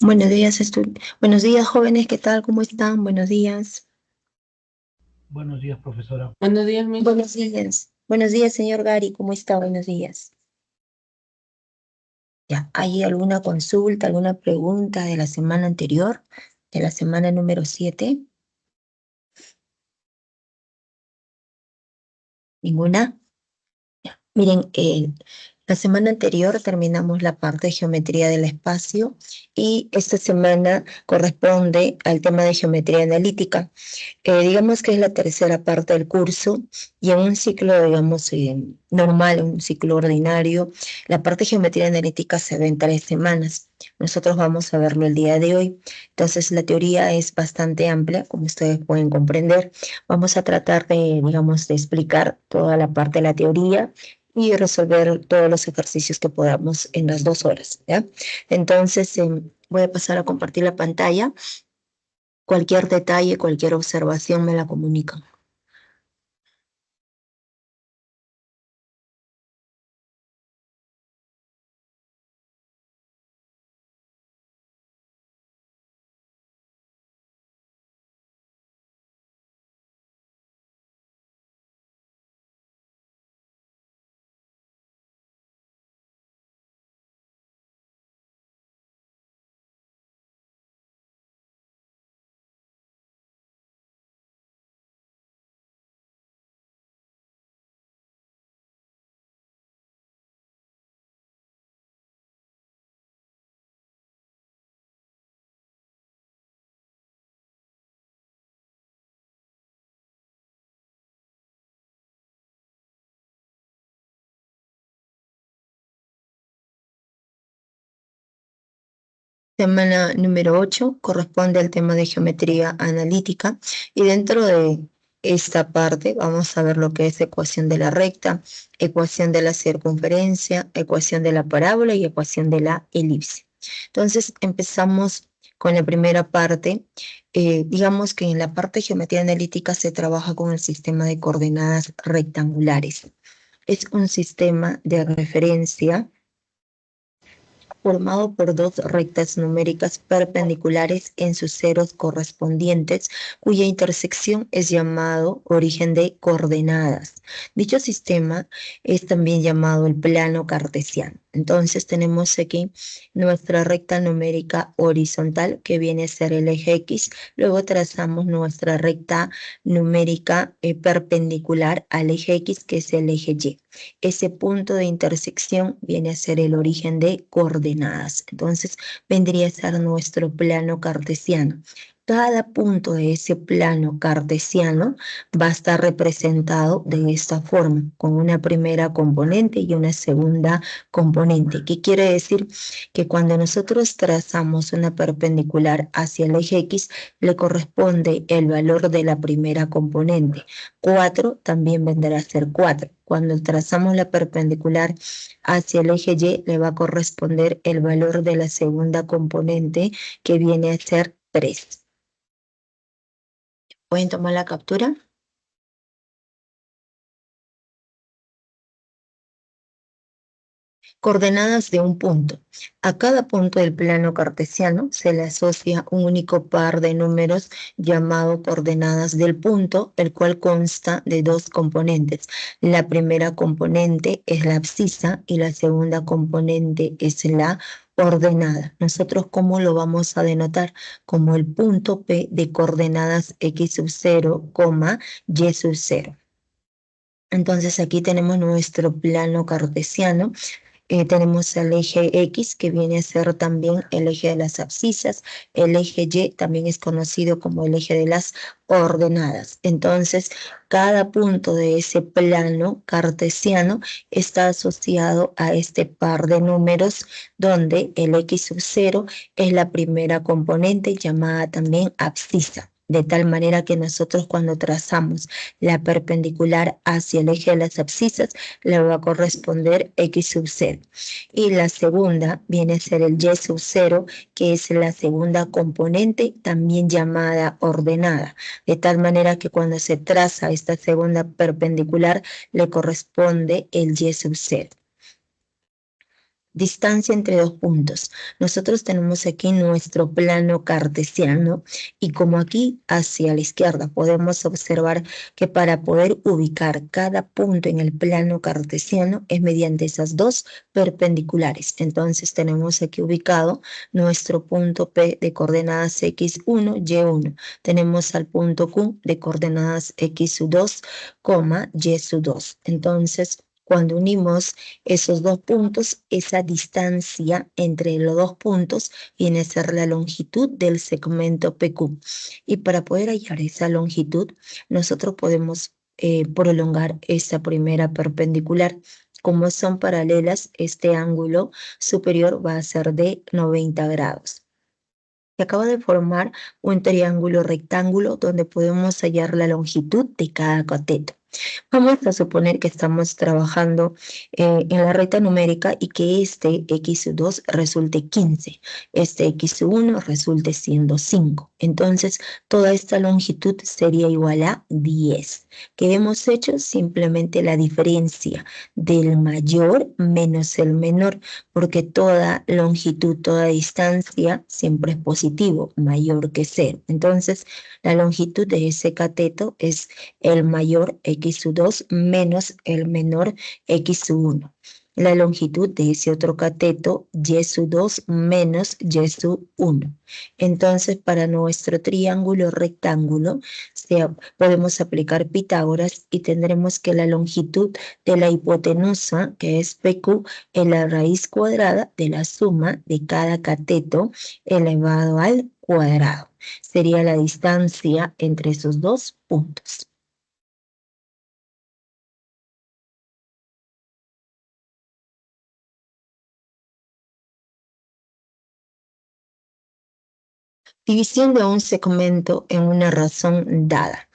Buenos días, jóvenes, ¿qué tal? ¿Cómo están? Buenos días. Buenos días, profesora. Buenos días, Miss. Buenos días. Buenos días, señor Gary, ¿cómo está? Buenos días. Ya, ¿hay alguna consulta, alguna pregunta de la semana anterior, de la semana número 7? ¿Ninguna? Miren, la semana anterior terminamos la parte de geometría del espacio y esta semana corresponde al tema de geometría analítica. Digamos que es la tercera parte del curso y en un ciclo, digamos, normal, un ciclo ordinario, la parte de geometría analítica se ve en 3 semanas. Nosotros vamos a verlo el día de hoy. Entonces, la teoría es bastante amplia, como ustedes pueden comprender. Vamos a tratar de, digamos, de explicar toda la parte de la teoría y resolver todos los ejercicios que podamos en las 2 horas, ¿ya? Entonces, voy a pasar a compartir la pantalla. Cualquier detalle, cualquier observación me la comunican. Semana número 8 corresponde al tema de geometría analítica y dentro de esta parte vamos a ver lo que es ecuación de la recta, ecuación de la circunferencia, ecuación de la parábola y ecuación de la elipse. Entonces empezamos con la primera parte. Digamos que en la parte de geometría analítica se trabaja con el sistema de coordenadas rectangulares. Es un sistema de referencia formado por dos rectas numéricas perpendiculares en sus ceros correspondientes, cuya intersección es llamado origen de coordenadas. Dicho sistema es también llamado el plano cartesiano. Entonces tenemos aquí nuestra recta numérica horizontal, que viene a ser el eje X. Luego trazamos nuestra recta numérica perpendicular al eje X, que es el eje Y. Ese punto de intersección viene a ser el origen de coordenadas. Entonces, vendría a ser nuestro plano cartesiano. Cada punto de ese plano cartesiano va a estar representado de esta forma, con una primera componente y una segunda componente. ¿Qué quiere decir? Que cuando nosotros trazamos una perpendicular hacia el eje X, le corresponde el valor de la primera componente. 4 también vendrá a ser 4. Cuando trazamos la perpendicular hacia el eje Y, le va a corresponder el valor de la segunda componente, que viene a ser 3. ¿Pueden tomar la captura? Coordenadas de un punto. A cada punto del plano cartesiano se le asocia un único par de números llamado coordenadas del punto, el cual consta de dos componentes. La primera componente es la abscisa y la segunda componente es la ordenada. Nosotros, ¿cómo lo vamos a denotar? Como el punto P de coordenadas x sub 0, y sub 0. Entonces aquí tenemos nuestro plano cartesiano. Tenemos el eje X, que viene a ser también el eje de las abscisas. El eje Y también es conocido como el eje de las ordenadas. Entonces, cada punto de ese plano cartesiano está asociado a este par de números, donde el x sub 0 es la primera componente, llamada también abscisa. De tal manera que nosotros, cuando trazamos la perpendicular hacia el eje de las abscisas, le va a corresponder x sub 0. Y la segunda viene a ser el y sub 0, que es la segunda componente, también llamada ordenada. De tal manera que cuando se traza esta segunda perpendicular, le corresponde el y sub 0. Distancia entre dos puntos. Nosotros tenemos aquí nuestro plano cartesiano y como aquí hacia la izquierda podemos observar que para poder ubicar cada punto en el plano cartesiano es mediante esas dos perpendiculares. Entonces tenemos aquí ubicado nuestro punto P de coordenadas x1, y1. Tenemos al punto Q de coordenadas x2, y2. Entonces, cuando unimos esos dos puntos, esa distancia entre los dos puntos viene a ser la longitud del segmento PQ. Y para poder hallar esa longitud, nosotros podemos prolongar esa primera perpendicular. Como son paralelas, este ángulo superior va a ser de 90 grados. Se acaba de formar un triángulo rectángulo donde podemos hallar la longitud de cada cateto. Vamos a suponer que estamos trabajando en la recta numérica y que este x2 resulte 15, este x1 resulte siendo 5. Entonces, toda esta longitud sería igual a 10. ¿Qué hemos hecho? Simplemente la diferencia del mayor menos el menor, porque toda longitud, toda distancia siempre es positivo, mayor que 0. Entonces, la longitud de ese cateto es el mayor x2 menos el menor x1. La longitud de ese otro cateto, y2 menos y1. Entonces, para nuestro triángulo rectángulo, podemos aplicar Pitágoras y tendremos que la longitud de la hipotenusa, que es PQ, es la raíz cuadrada de la suma de cada cateto elevado al cuadrado. Sería la distancia entre esos dos puntos. División de un segmento en una razón dada.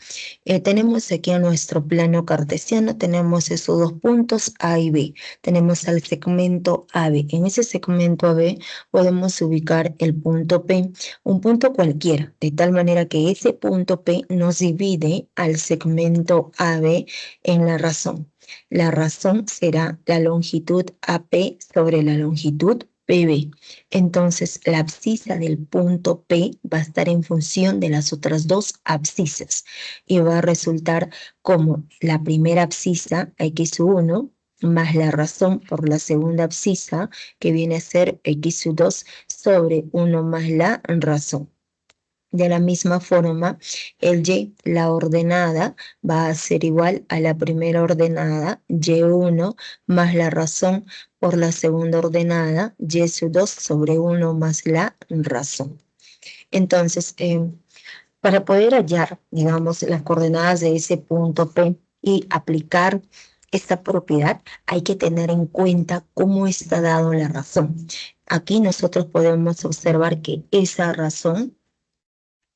Tenemos aquí a nuestro plano cartesiano, tenemos esos dos puntos A y B. Tenemos al segmento AB. En ese segmento AB podemos ubicar el punto P, un punto cualquiera, de tal manera que ese punto P nos divide al segmento AB en la razón. La razón será la longitud AP sobre la longitud PB. Entonces, la abscisa del punto P va a estar en función de las otras dos abscisas y va a resultar como la primera abscisa x1 más la razón por la segunda abscisa que viene a ser x2 sobre 1 más la razón. De la misma forma, el y, la ordenada, va a ser igual a la primera ordenada, y1 más la razón por la segunda ordenada, y2 sobre 1 más la razón. Entonces, para poder hallar, digamos, las coordenadas de ese punto P y aplicar esta propiedad, hay que tener en cuenta cómo está dado la razón. Aquí nosotros podemos observar que esa razón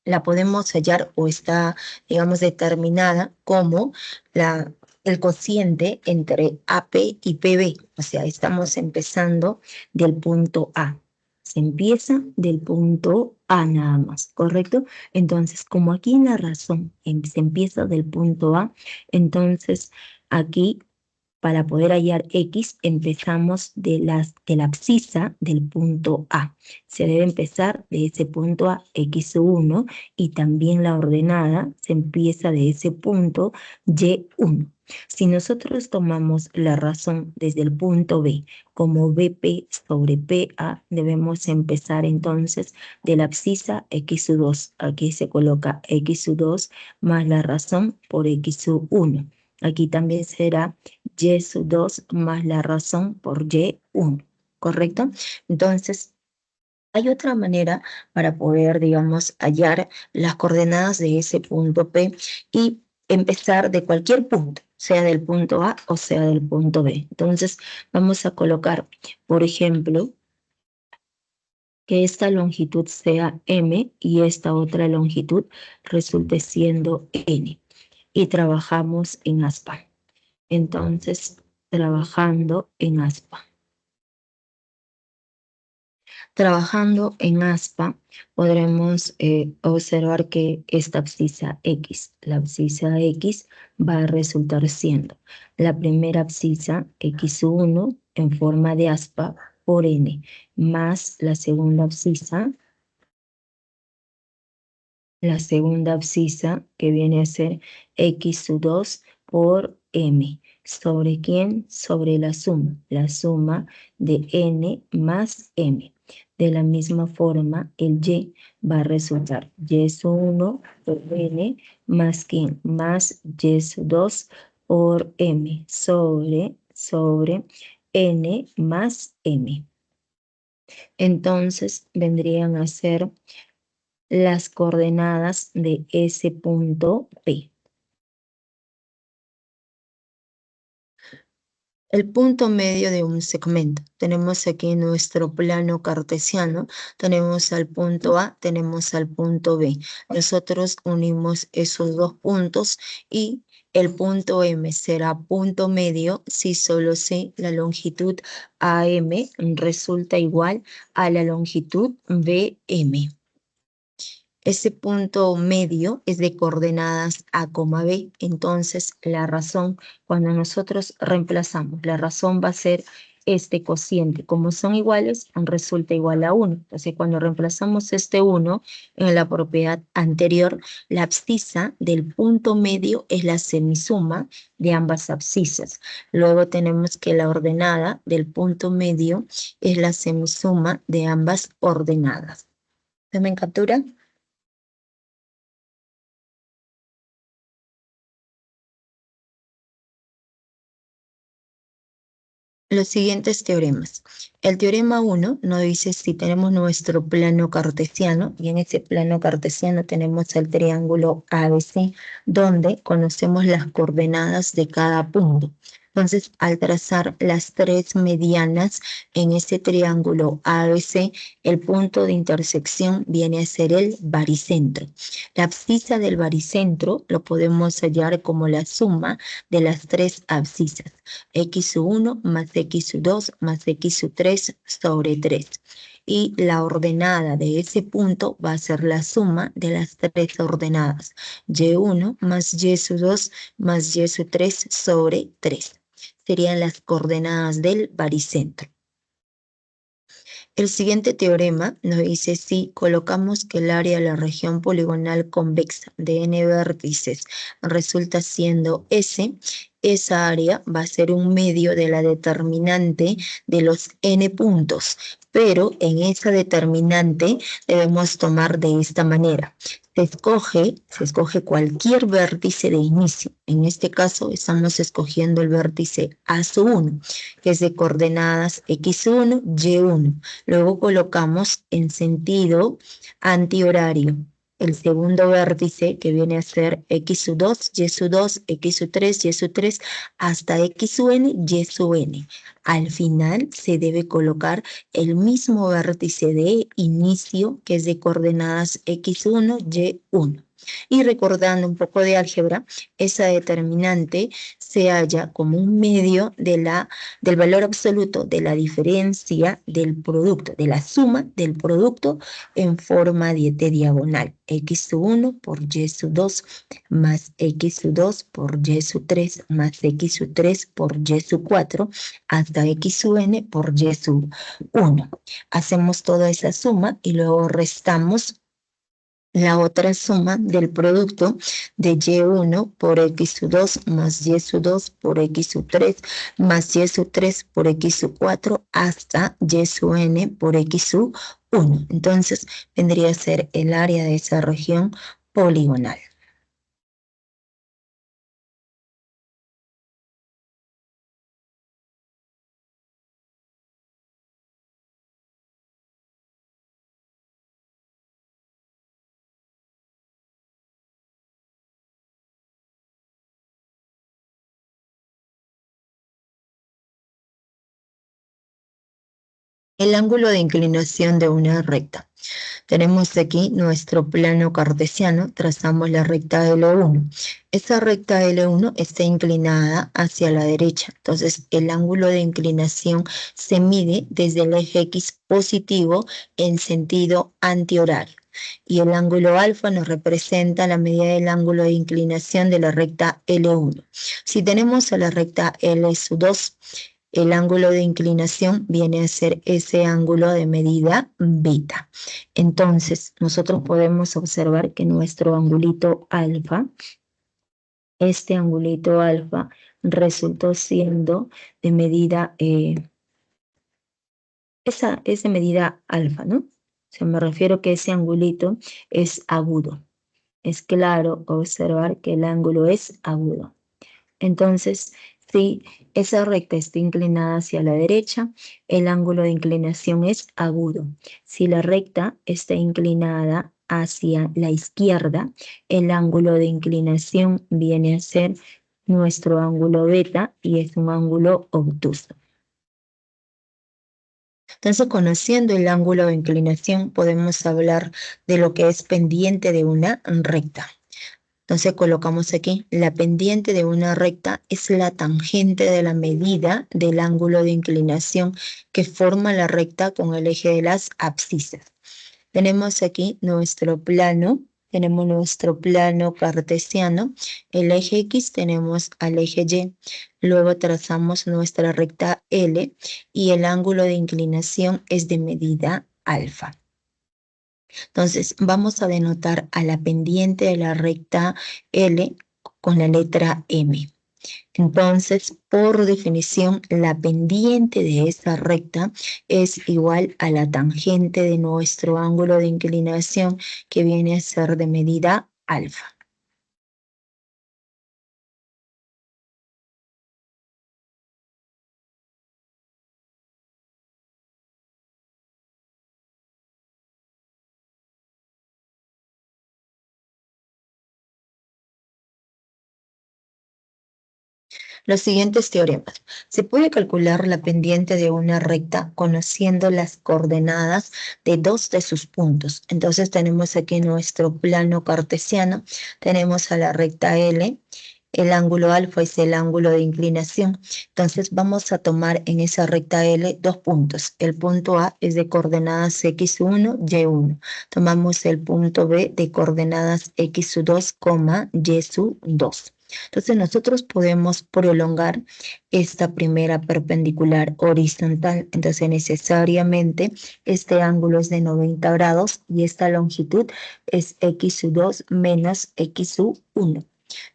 la podemos hallar o está, digamos, determinada como el cociente entre AP y PB. O sea, estamos empezando del punto A. Se empieza del punto A nada más, ¿correcto? Entonces, como aquí en la razón se empieza del punto A, entonces aquí para poder hallar X, empezamos de la abscisa del punto A. Se debe empezar de ese punto A, X1, y también la ordenada se empieza de ese punto Y1. Si nosotros tomamos la razón desde el punto B como BP sobre PA, debemos empezar entonces de la abscisa X2. Aquí se coloca X2 más la razón por X1. Aquí también será y2 más la razón por y1, ¿correcto? Entonces, hay otra manera para poder, digamos, hallar las coordenadas de ese punto P y empezar de cualquier punto, sea del punto A o sea del punto B. Entonces, vamos a colocar, por ejemplo, que esta longitud sea M y esta otra longitud resulte siendo N. Y trabajamos en aspa. Entonces, trabajando en aspa. Trabajando en aspa, podremos observar que esta abscisa X, la abscisa X, va a resultar siendo la primera abscisa X1 en forma de aspa por n, más la segunda abscisa que viene a ser x sub 2 por m. ¿Sobre quién? Sobre la suma de n más m. De la misma forma, el y va a resultar y sub 1 por n más quién? Más y sub 2 por m sobre n más m. Entonces, vendrían a ser las coordenadas de ese punto P. El punto medio de un segmento. Tenemos aquí nuestro plano cartesiano, tenemos al punto A, tenemos al punto B. Nosotros unimos esos dos puntos y el punto M será punto medio si solo si la longitud AM resulta igual a la longitud BM. Ese punto medio es de coordenadas A, B. Entonces, la razón, cuando nosotros reemplazamos, la razón va a ser este cociente. Como son iguales, resulta igual a 1. Entonces, cuando reemplazamos este 1 en la propiedad anterior, la abscisa del punto medio es la semisuma de ambas abscisas. Luego tenemos que la ordenada del punto medio es la semisuma de ambas ordenadas. ¿Me captura? Los siguientes teoremas. El teorema 1 nos dice si tenemos nuestro plano cartesiano, y en ese plano cartesiano tenemos el triángulo ABC, donde conocemos las coordenadas de cada punto. Entonces, al trazar las tres medianas en ese triángulo ABC, el punto de intersección viene a ser el baricentro. La abscisa del baricentro lo podemos hallar como la suma de las tres abscisas, x1 más x2 más x3 sobre 3. Y la ordenada de ese punto va a ser la suma de las tres ordenadas, y1 más y2 más y3 sobre 3. Serían las coordenadas del baricentro. El siguiente teorema nos dice si colocamos que el área de la región poligonal convexa de n vértices resulta siendo S, esa área va a ser un medio de la determinante de los n puntos, pero en esa determinante debemos tomar de esta manera. Se escoge cualquier vértice de inicio. En este caso estamos escogiendo el vértice A1, que es de coordenadas x1, y1. Luego colocamos en sentido antihorario el segundo vértice, que viene a ser x2, y2, x3, y3, hasta xn, yn. Al final se debe colocar el mismo vértice de inicio, que es de coordenadas x1, y1. Y recordando un poco de álgebra, esa determinante se halla como un medio del valor absoluto de la diferencia del producto, de la suma del producto en forma de diagonal. x1 por y2 más x2 por y3 más x3 por y4 hasta xn por y1. Hacemos toda esa suma y luego restamos la otra suma del producto de y1 por x2 más y2 por x3 más y3 por x4 hasta yn por x1. Entonces vendría a ser el área de esa región poligonal. El ángulo de inclinación de una recta. Tenemos aquí nuestro plano cartesiano, trazamos la recta L1. Esa recta L1 está inclinada hacia la derecha, entonces el ángulo de inclinación se mide desde el eje X positivo en sentido antihorario. Y el ángulo alfa nos representa la medida del ángulo de inclinación de la recta L1. Si tenemos a la recta L2, el ángulo de inclinación viene a ser ese ángulo de medida beta. Entonces, nosotros podemos observar que nuestro angulito alfa, este angulito alfa, resultó siendo de medida, es de medida alfa, ¿no? O sea, me refiero que ese angulito es agudo. Es claro observar que el ángulo es agudo. Entonces, si esa recta está inclinada hacia la derecha, el ángulo de inclinación es agudo. Si la recta está inclinada hacia la izquierda, el ángulo de inclinación viene a ser nuestro ángulo beta y es un ángulo obtuso. Entonces, conociendo el ángulo de inclinación, podemos hablar de lo que es pendiente de una recta. Entonces colocamos aquí, la pendiente de una recta es la tangente de la medida del ángulo de inclinación que forma la recta con el eje de las abscisas. Tenemos aquí nuestro plano, tenemos nuestro plano cartesiano, el eje X tenemos al eje Y, luego trazamos nuestra recta L y el ángulo de inclinación es de medida alfa. Entonces, vamos a denotar a la pendiente de la recta L con la letra M. Entonces, por definición, la pendiente de esa recta es igual a la tangente de nuestro ángulo de inclinación, que viene a ser de medida alfa. Los siguientes teoremas. Se puede calcular la pendiente de una recta conociendo las coordenadas de dos de sus puntos. Entonces tenemos aquí nuestro plano cartesiano, tenemos a la recta L, el ángulo alfa es el ángulo de inclinación. Entonces vamos a tomar en esa recta L dos puntos. El punto A es de coordenadas x1, y1. Tomamos el punto B de coordenadas x2, y2. Entonces nosotros podemos prolongar esta primera perpendicular horizontal. Entonces necesariamente este ángulo es de 90 grados y esta longitud es x2 menos x1.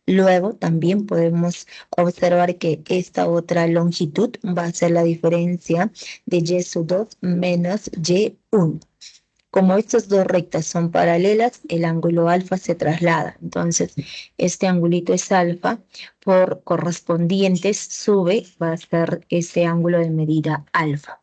Luego también podemos observar que esta otra longitud va a ser la diferencia de y2 menos y1. Como estas dos rectas son paralelas, el ángulo alfa se traslada. Entonces, este angulito es alfa, por correspondientes sube, va a ser ese ángulo de medida alfa.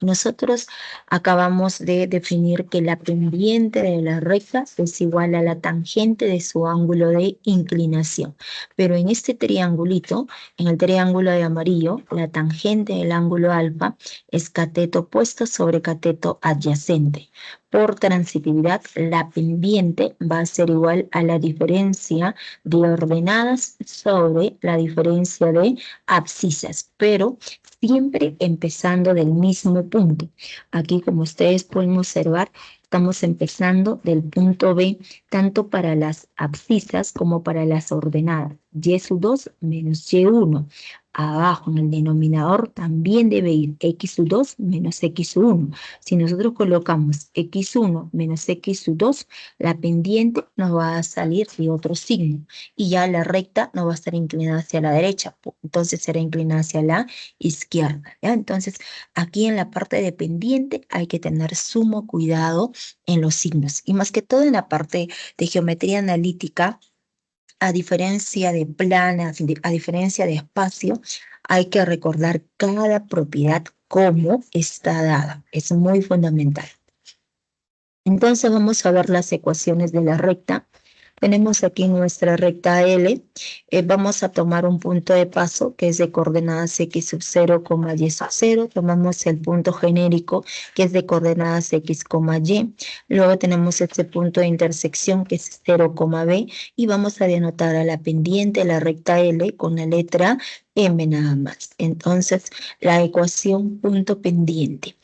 Nosotros acabamos de definir que la pendiente de la recta es igual a la tangente de su ángulo de inclinación. Pero en este triangulito, en el triángulo de amarillo, la tangente del ángulo alfa es cateto opuesto sobre cateto adyacente. Por transitividad, la pendiente va a ser igual a la diferencia de ordenadas sobre la diferencia de abscisas, pero siempre empezando del mismo punto. Aquí, como ustedes pueden observar, estamos empezando del punto B, tanto para las abscisas como para las ordenadas. Y2 menos Y1. Abajo en el denominador también debe ir x2 menos x1. Si nosotros colocamos x1 menos x2, la pendiente nos va a salir de otro signo y ya la recta no va a estar inclinada hacia la derecha, entonces será inclinada hacia la izquierda, ¿ya? Entonces, aquí en la parte de pendiente hay que tener sumo cuidado en los signos y más que todo en la parte de geometría analítica. A diferencia de plana, a diferencia de espacio, hay que recordar cada propiedad cómo está dada. Es muy fundamental. Entonces vamos a ver las ecuaciones de la recta. Tenemos aquí nuestra recta L. Vamos a tomar un punto de paso que es de coordenadas x sub 0, y sub 0. Tomamos el punto genérico que es de coordenadas x, y. Luego tenemos este punto de intersección que es 0, b. Y vamos a denotar a la pendiente de la recta L con la letra M nada más. Entonces, la ecuación punto pendiente.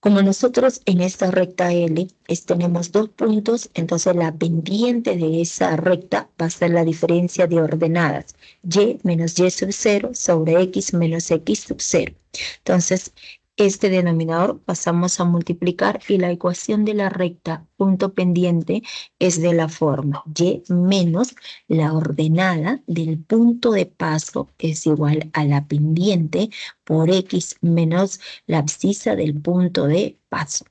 Como nosotros en esta recta L tenemos 2 puntos, entonces la pendiente de esa recta va a ser la diferencia de ordenadas, y menos y sub 0 sobre x menos x sub 0. Entonces, este denominador pasamos a multiplicar y la ecuación de la recta punto pendiente es de la forma y menos la ordenada del punto de paso es igual a la pendiente por x menos la abscisa del punto de paso.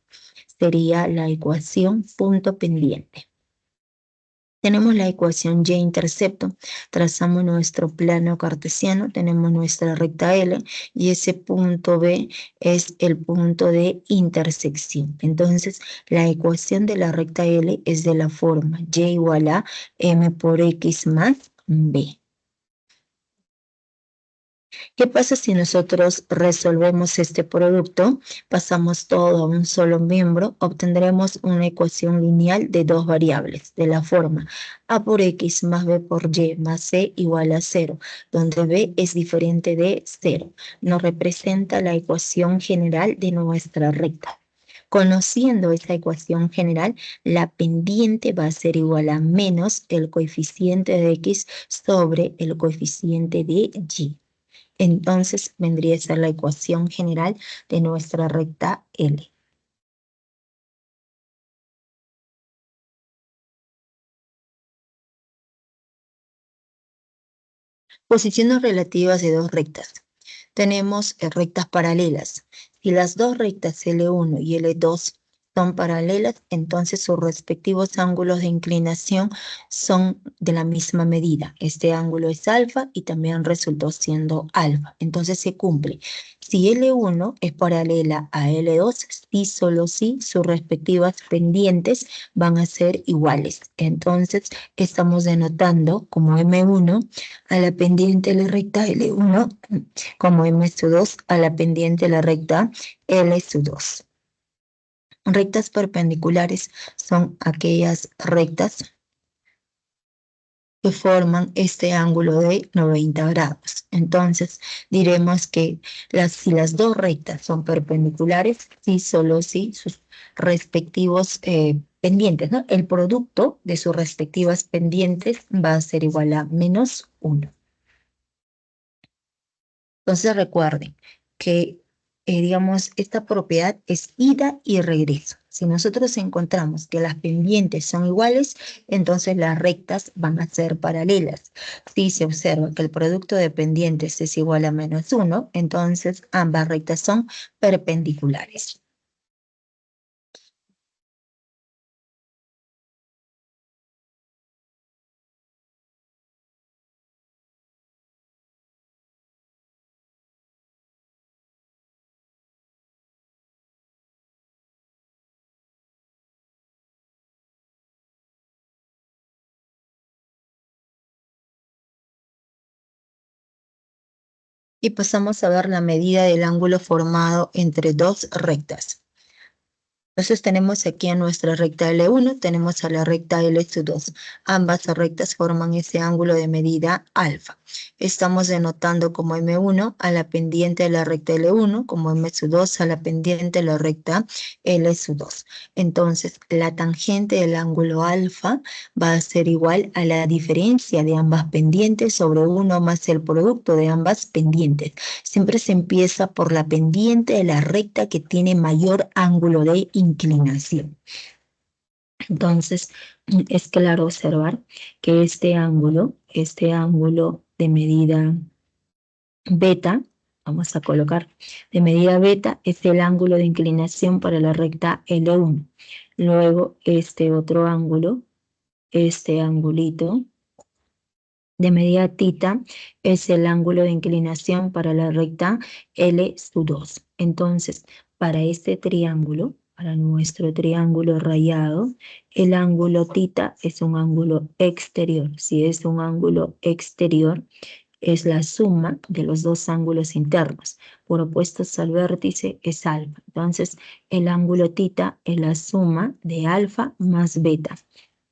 Sería la ecuación punto pendiente. Tenemos la ecuación y-intercepto, trazamos nuestro plano cartesiano, tenemos nuestra recta L y ese punto B es el punto de intersección. Entonces, la ecuación de la recta L es de la forma y igual a m por x más b. ¿Qué pasa si nosotros resolvemos este producto? Pasamos todo a un solo miembro, obtendremos una ecuación lineal de dos variables, de la forma a por x más b por y más c igual a 0, donde b es diferente de 0. Nos representa la ecuación general de nuestra recta. Conociendo esta ecuación general, la pendiente va a ser igual a menos el coeficiente de x sobre el coeficiente de y. Entonces vendría a ser la ecuación general de nuestra recta L. Posiciones relativas de dos rectas. Tenemos rectas paralelas. Si las dos rectas L1 y L2 son paralelas, entonces sus respectivos ángulos de inclinación son de la misma medida. Este ángulo es alfa y también resultó siendo alfa. Entonces se cumple. Si L1 es paralela a L2, sí, solo sí, sus respectivas pendientes van a ser iguales. Entonces estamos denotando como M1 a la pendiente de la recta L1 como M2 a la pendiente de la recta L2. Rectas perpendiculares son aquellas rectas que forman este ángulo de 90 grados. Entonces, diremos que si las dos rectas son perpendiculares, sí, solo sí, sus respectivos pendientes, ¿no? El producto de sus respectivas pendientes va a ser igual a menos 1. Entonces recuerden que, digamos, esta propiedad es ida y regreso. Si nosotros encontramos que las pendientes son iguales, entonces las rectas van a ser paralelas. Si se observa que el producto de pendientes es igual a menos 1, entonces ambas rectas son perpendiculares. Y pasamos a ver la medida del ángulo formado entre dos rectas. Entonces tenemos aquí a nuestra recta L1, tenemos a la recta L2. Ambas rectas forman ese ángulo de medida alfa. Estamos denotando como M1 a la pendiente de la recta L1, como M2 a la pendiente de la recta L2. Entonces la tangente del ángulo alfa va a ser igual a la diferencia de ambas pendientes sobre 1 más el producto de ambas pendientes. Siempre se empieza por la pendiente de la recta que tiene mayor ángulo de inclinación. Entonces, es claro observar que este ángulo de medida beta, vamos a colocar, de medida beta es el ángulo de inclinación para la recta L1. Luego, este otro ángulo, este angulito, de medida tita es el ángulo de inclinación para la recta L2. Entonces, para este triángulo, para nuestro triángulo rayado, el ángulo tita es un ángulo exterior. Si es un ángulo exterior, es la suma de los dos ángulos internos. Por opuestos al vértice es alfa. Entonces, el ángulo tita es la suma de alfa más beta.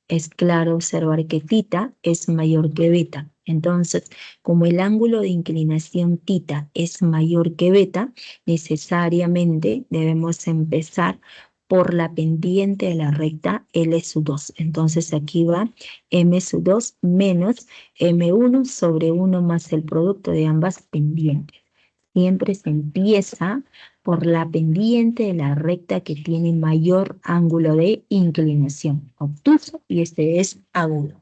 Es claro observar que tita es mayor que beta. Entonces, como el ángulo de inclinación θ es mayor que beta, necesariamente debemos empezar por la pendiente de la recta L2. Entonces aquí va M2 menos M1 sobre 1 más el producto de ambas pendientes. Siempre se empieza por la pendiente de la recta que tiene mayor ángulo de inclinación, obtuso, y este es agudo.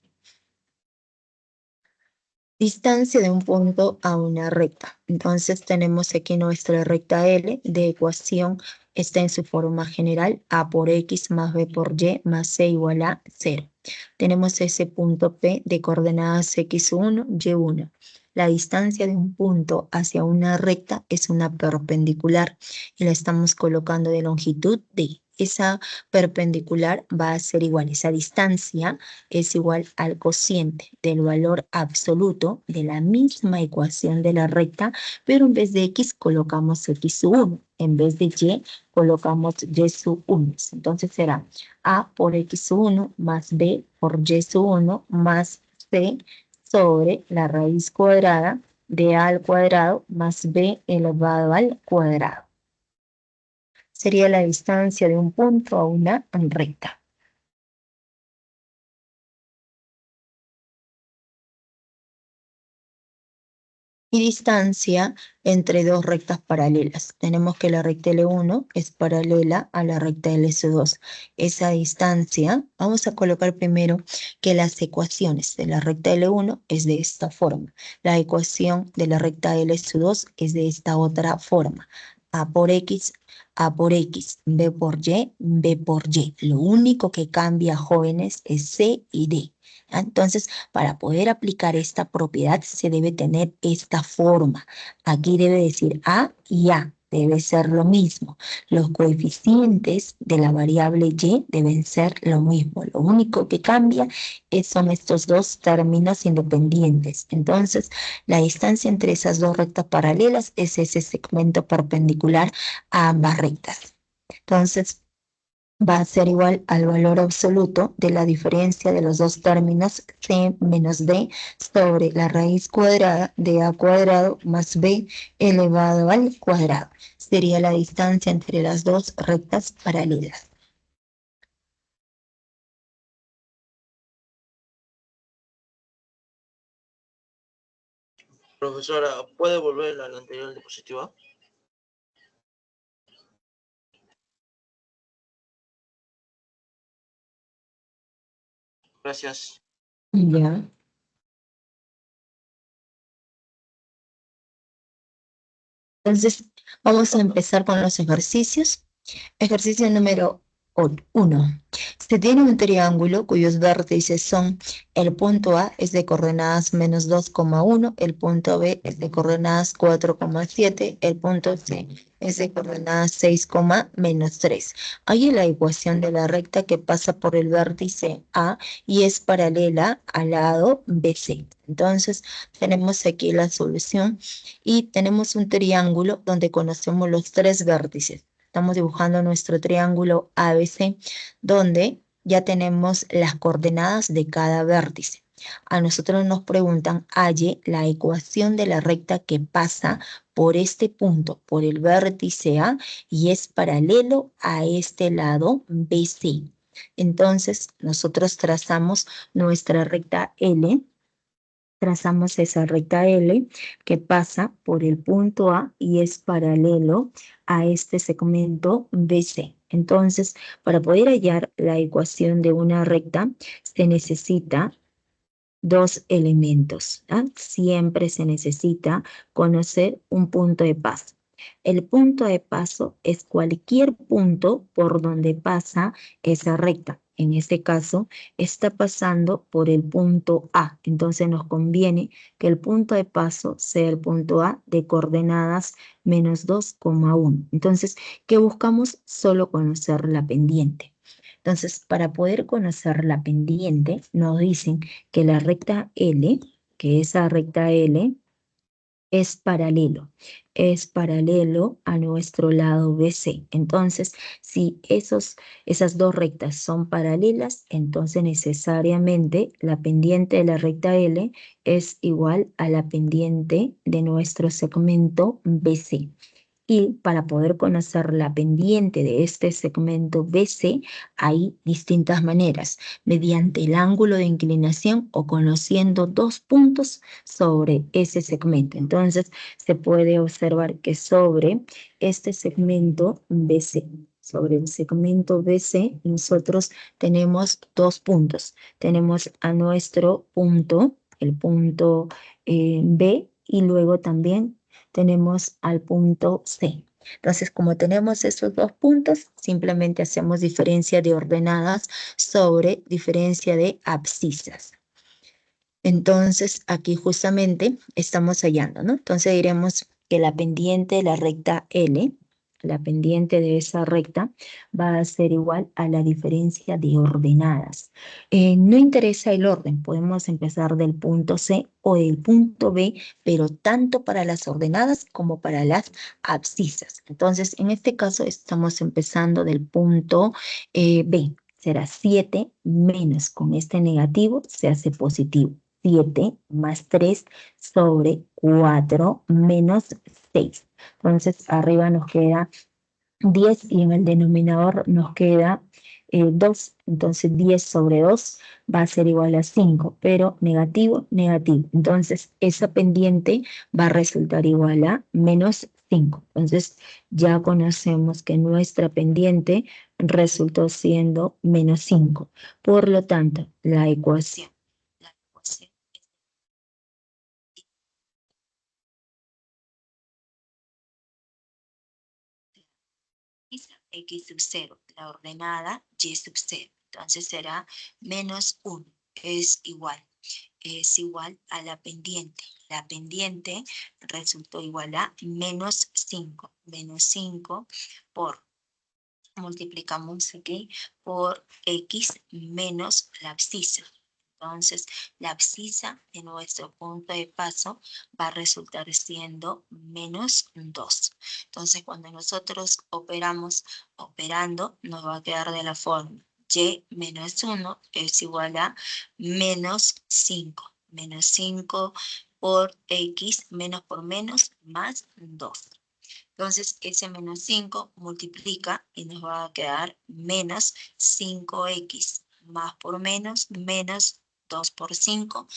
Distancia de un punto a una recta. Entonces tenemos aquí nuestra recta L de ecuación, está en su forma general, A por X más B por Y más C igual a 0. Tenemos ese punto P de coordenadas X1, Y1. La distancia de un punto hacia una recta es una perpendicular y la estamos colocando de longitud D. Esa perpendicular va a ser igual, esa distancia es igual al cociente del valor absoluto de la misma ecuación de la recta, pero en vez de X colocamos X sub 1, en vez de Y colocamos Y sub 1. Entonces será A por X sub 1 más B por Y sub 1 más C sobre la raíz cuadrada de A al cuadrado más B elevado al cuadrado. Sería la distancia de un punto a una recta. Y distancia entre dos rectas paralelas. Tenemos que la recta L1 es paralela a la recta LS2. Esa distancia, vamos a colocar primero que las ecuaciones de la recta L1 es de esta forma. La ecuación de la recta LS2 es de esta otra forma. A por X, B por Y, B por Y. Lo único que cambia, jóvenes, es C y D. Entonces, para poder aplicar esta propiedad se debe tener esta forma. Aquí debe decir A y A, debe ser lo mismo. Los coeficientes de la variable Y deben ser lo mismo. Lo único que cambia son estos dos términos independientes. Entonces, la distancia entre esas dos rectas paralelas es ese segmento perpendicular a ambas rectas. Entonces, va a ser igual al valor absoluto de la diferencia de los dos términos C menos D sobre la raíz cuadrada de A cuadrado más B elevado al cuadrado. Sería la distancia entre las dos rectas paralelas. Profesora, ¿puede volver a la anterior diapositiva? Gracias. Ya. Entonces, vamos a empezar con los ejercicios. Ejercicio número 1. Se tiene un triángulo cuyos vértices son el punto A es de coordenadas menos 2,1, el punto B es de coordenadas 4,7, el punto C es de coordenadas 6, menos 3. Hay la ecuación de la recta que pasa por el vértice A y es paralela al lado BC. Entonces, tenemos aquí la solución y tenemos un triángulo donde conocemos los tres vértices. Estamos dibujando nuestro triángulo ABC, donde ya tenemos las coordenadas de cada vértice. A nosotros nos preguntan, halle la ecuación de la recta que pasa por este punto, por el vértice A, y es paralelo a este lado BC. Entonces, nosotros trazamos nuestra recta L, trazamos esa recta L que pasa por el punto A y es paralelo a este segmento BC. Entonces, para poder hallar la ecuación de una recta, se necesita dos elementos, ¿ah? Siempre se necesita conocer un punto de paso. El punto de paso es cualquier punto por donde pasa esa recta. En este caso, está pasando por el punto A. Entonces, nos conviene que el punto de paso sea el punto A de coordenadas menos 2,1. Entonces, ¿qué buscamos? Solo conocer la pendiente. Entonces, para poder conocer la pendiente, nos dicen que la recta L, que esa recta L es paralelo a nuestro lado BC. Entonces, si esas dos rectas son paralelas, entonces necesariamente la pendiente de la recta L es igual a la pendiente de nuestro segmento BC. Y para poder conocer la pendiente de este segmento BC, hay distintas maneras, mediante el ángulo de inclinación o conociendo dos puntos sobre ese segmento. Entonces, se puede observar que sobre este segmento BC, sobre el segmento BC, nosotros tenemos dos puntos. Tenemos a nuestro punto, el punto B, y luego también tenemos al punto C. Entonces, como tenemos esos dos puntos, simplemente hacemos diferencia de ordenadas sobre diferencia de abscisas. Entonces, aquí justamente estamos hallando, ¿no? Entonces diremos que la pendiente de la recta L, la pendiente de esa recta, va a ser igual a la diferencia de ordenadas. No interesa el orden, podemos empezar del punto C o del punto B, pero tanto para las ordenadas como para las abscisas. Entonces, en este caso estamos empezando del punto B. Será 7 menos con este negativo, se hace positivo. 7 más 3 sobre 4 menos 6. Entonces, arriba nos queda 10 y en el denominador nos queda 2. Entonces, 10 sobre 2 va a ser igual a 5, pero negativo, negativo. Entonces, esa pendiente va a resultar igual a menos 5. Entonces, ya conocemos que nuestra pendiente resultó siendo menos 5. Por lo tanto, la ecuación X sub 0, la ordenada Y sub 0. Entonces será menos 1, es igual a la pendiente. La pendiente resultó igual a menos 5. Menos 5 por, multiplicamos aquí, por X menos la abscisa. Entonces, la abscisa de nuestro punto de paso va a resultar siendo menos 2. Entonces, cuando nosotros operando, nos va a quedar de la forma y menos 1 es igual a menos 5. Menos 5 por X, menos por menos, más 2. Entonces, ese menos 5 multiplica y nos va a quedar menos 5X más por menos 2 por 5.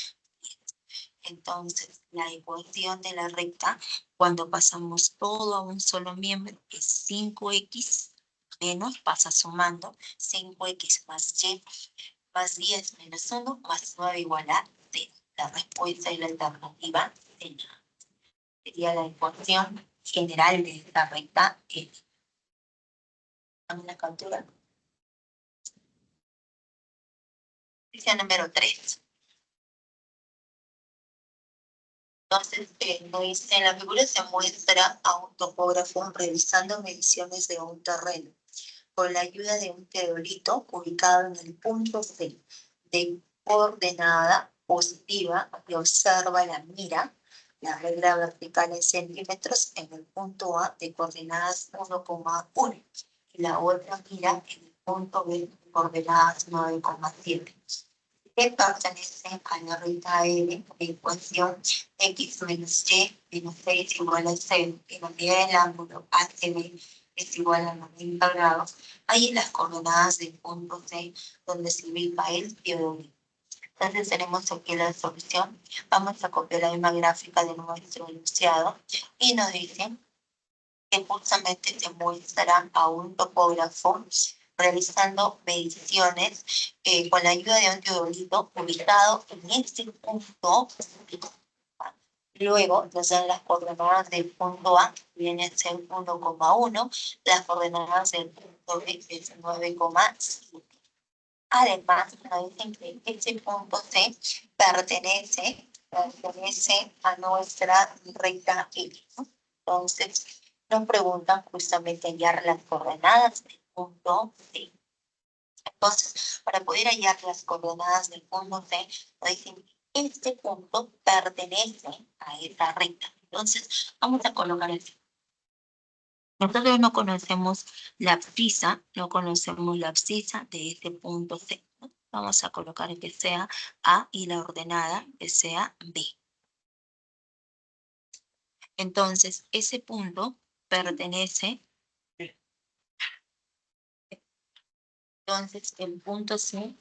Entonces, la ecuación de la recta, cuando pasamos todo a un solo miembro, es 5X menos, pasa sumando, 5X más Y más 10 menos 1 más 9 igual a 0. La respuesta es la alternativa C. Sería la ecuación general de esta recta L. Dame una captura. Ejercicio número 3. Entonces, nos dice, en la figura se muestra a un topógrafo realizando mediciones de un terreno con la ayuda de un teodolito ubicado en el punto C de coordenada positiva y observa la mira, la regla vertical en centímetros en el punto A de coordenadas 1,1 y la otra mira en el punto B de coordenadas 9,7. Que pertenece a la recta L de ecuación X menos Y menos 6 igual a 0, y la medida del ángulo ACB es igual a 90 grados, ahí las coordenadas del punto C donde se ubica el teodolito. Entonces tenemos aquí la solución. Vamos a copiar la misma gráfica de nuestro enunciado y nos dicen que justamente se muestra a un topógrafo realizando mediciones con la ayuda de un teodolito ubicado en este punto. Luego nos dan las coordenadas del punto A, que viene a ser 1,1, las coordenadas del punto B, que es 9,7. Además, nos dicen que este punto C pertenece a nuestra recta L. Entonces, nos preguntan justamente hallar las coordenadas del punto C. Entonces, para poder hallar las coordenadas del punto C, nos dicen que este punto pertenece a esta recta. Entonces, vamos a colocar el... Nosotros no conocemos la abscisa, no conocemos la abscisa de este punto C, ¿no? Vamos a colocar que sea A y la ordenada que sea B. Entonces, ese punto pertenece... Entonces, el punto C...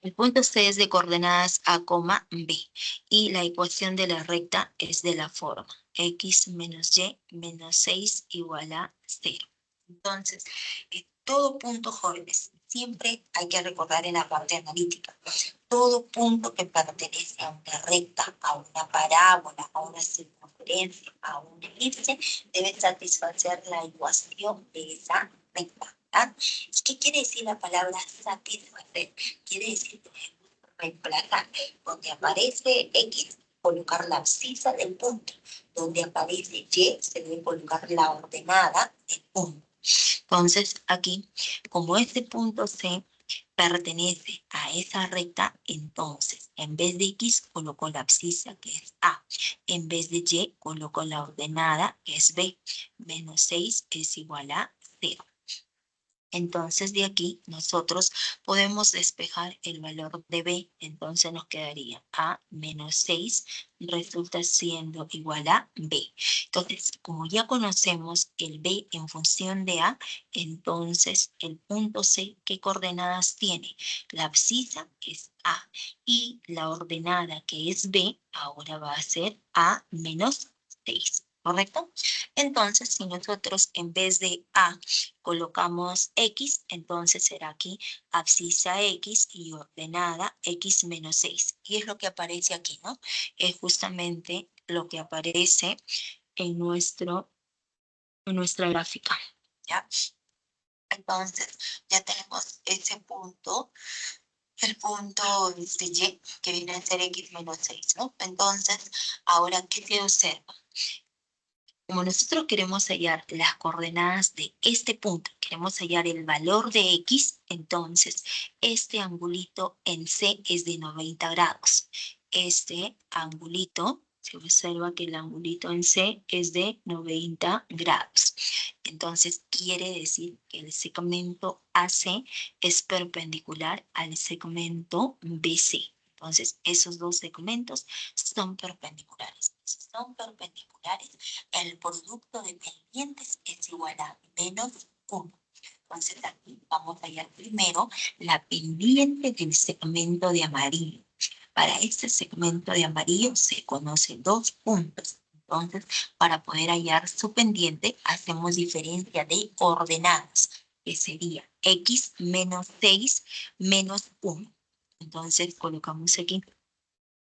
El punto C es de coordenadas A, B y la ecuación de la recta es de la forma x menos y menos 6 igual a 0. Entonces, todo punto, jóvenes, siempre hay que recordar en la parte analítica, todo punto que pertenece a una recta, a una parábola, a una circunferencia, a un elipse, debe satisfacer la ecuación de esa recta. ¿Qué quiere decir la palabra satisfacer? Quiere decir reemplazar. Donde aparece X, colocar la abscisa del punto. Donde aparece Y, se debe colocar la ordenada del punto. Entonces, aquí, como este punto C pertenece a esa recta, entonces, en vez de X, coloco la abscisa, que es A. En vez de Y, coloco la ordenada, que es B. Menos 6 es igual a 0. Entonces de aquí nosotros podemos despejar el valor de B. Entonces nos quedaría A menos 6 resulta siendo igual a B. Entonces, como ya conocemos el B en función de A, entonces el punto C, ¿qué coordenadas tiene? La abscisa, que es A, y la ordenada, que es B, ahora va a ser A menos 6. ¿Correcto? Entonces, si nosotros en vez de A colocamos X, entonces será aquí abscisa X y ordenada X menos 6. Y es lo que aparece aquí, ¿no? Es justamente lo que aparece en nuestra gráfica, ¿ya? Entonces, ya tenemos ese punto, el punto de Y, que viene a ser X menos 6, ¿no? Entonces, ahora, ¿qué se observa? Como nosotros queremos hallar las coordenadas de este punto, queremos hallar el valor de X, entonces este angulito en C es de 90 grados. Este angulito, se observa que el angulito en C es de 90 grados. Entonces quiere decir que el segmento AC es perpendicular al segmento BC. Entonces, esos dos segmentos son perpendiculares. Si son perpendiculares, el producto de pendientes es igual a menos 1. Entonces, aquí vamos a hallar primero la pendiente del segmento de amarillo. Para este segmento de amarillo se conocen dos puntos. Entonces, para poder hallar su pendiente, hacemos diferencia de ordenadas, que sería x menos 6 menos 1. Entonces colocamos aquí,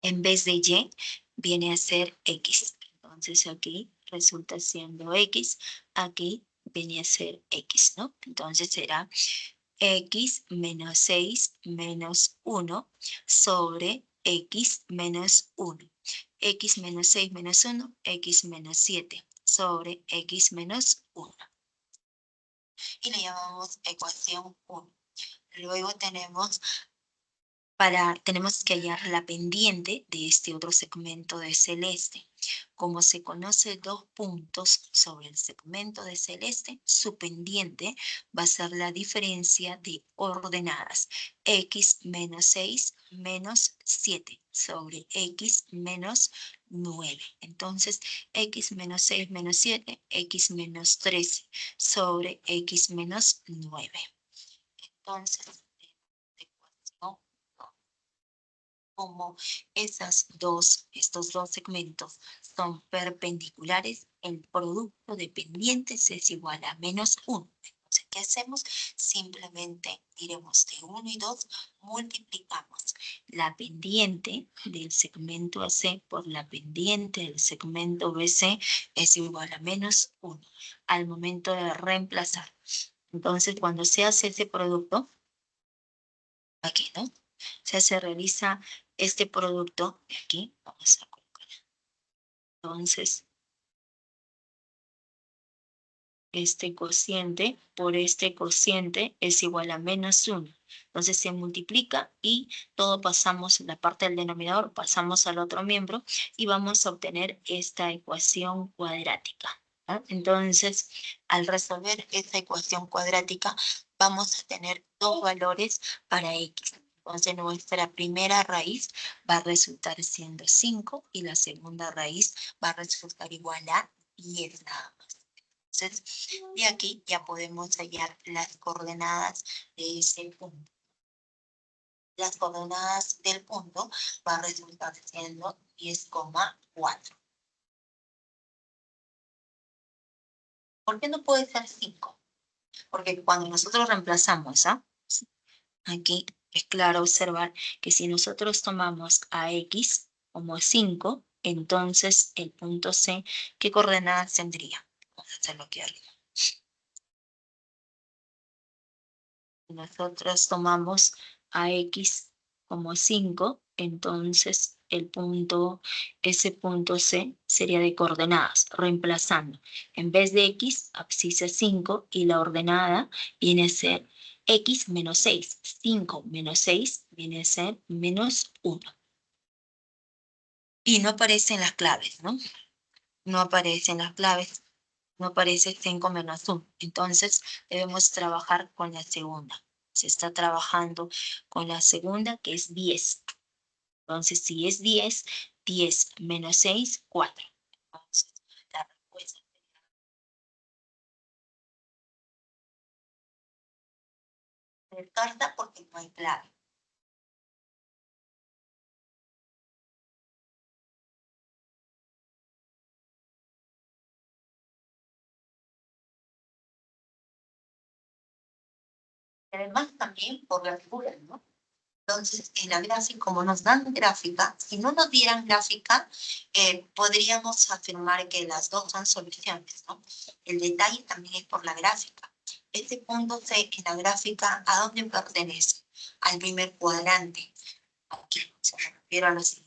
en vez de y, viene a ser x. Entonces aquí resulta siendo x, aquí viene a ser x, ¿no? Entonces será x menos 6 menos 1 sobre x menos 1. X menos 6 menos 1, x menos 7 sobre x menos 1. Y le llamamos ecuación 1. Luego tenemos que hallar la pendiente de este otro segmento de celeste. Como se conoce dos puntos sobre el segmento de celeste, su pendiente va a ser la diferencia de ordenadas. X menos 6 menos 7 sobre X menos 9. Entonces, X menos 6 menos 7, X menos 13 sobre X menos 9. Entonces, ecuación, como estos dos segmentos son perpendiculares, el producto de pendientes es igual a menos 1. Entonces, ¿qué hacemos? Simplemente diremos de 1 y 2, multiplicamos la pendiente del segmento AC por la pendiente del segmento BC es igual a menos 1 al momento de reemplazar. Entonces, cuando se hace ese producto, aquí, ¿no? Se realiza este producto de aquí, vamos a colocar. Entonces, este cociente por este cociente es igual a -1. Entonces se multiplica y todo pasamos, la parte del denominador, pasamos al otro miembro y vamos a obtener esta ecuación cuadrática. ¿Ah? Entonces, al resolver esta ecuación cuadrática, vamos a tener dos valores para x. Entonces, nuestra primera raíz va a resultar siendo 5 y la segunda raíz va a resultar igual a 10 nada más. Entonces, de aquí ya podemos hallar las coordenadas de ese punto. Las coordenadas del punto van a resultar siendo 10,4. ¿Por qué no puede ser 5? Porque cuando nosotros reemplazamos, aquí es claro observar que si nosotros tomamos a x como 5, entonces el punto C, ¿qué coordenadas tendría? Vamos a hacerlo aquí arriba. Si nosotros tomamos a x como 5, entonces ese punto C sería de coordenadas, reemplazando. En vez de x, abscisa 5 y la ordenada viene a ser x menos 6. 5 menos 6 viene a ser -1. Y no aparecen las claves, ¿no? No aparecen las claves. No aparece 5 menos 1. Entonces debemos trabajar con la segunda. Se está trabajando con la segunda, que es 10. Entonces, si es 10, 10 menos 6, 4. Entonces, la respuesta se descarta porque no hay clave. Además, también por la figura, ¿no? Entonces, en la gráfica, como nos dan gráfica, si no nos dieran gráfica, podríamos afirmar que las dos son soluciones, ¿no? El detalle también es por la gráfica. Este punto C en la gráfica, ¿a dónde pertenece? Al primer cuadrante. Aquí se refiere a lo siguiente.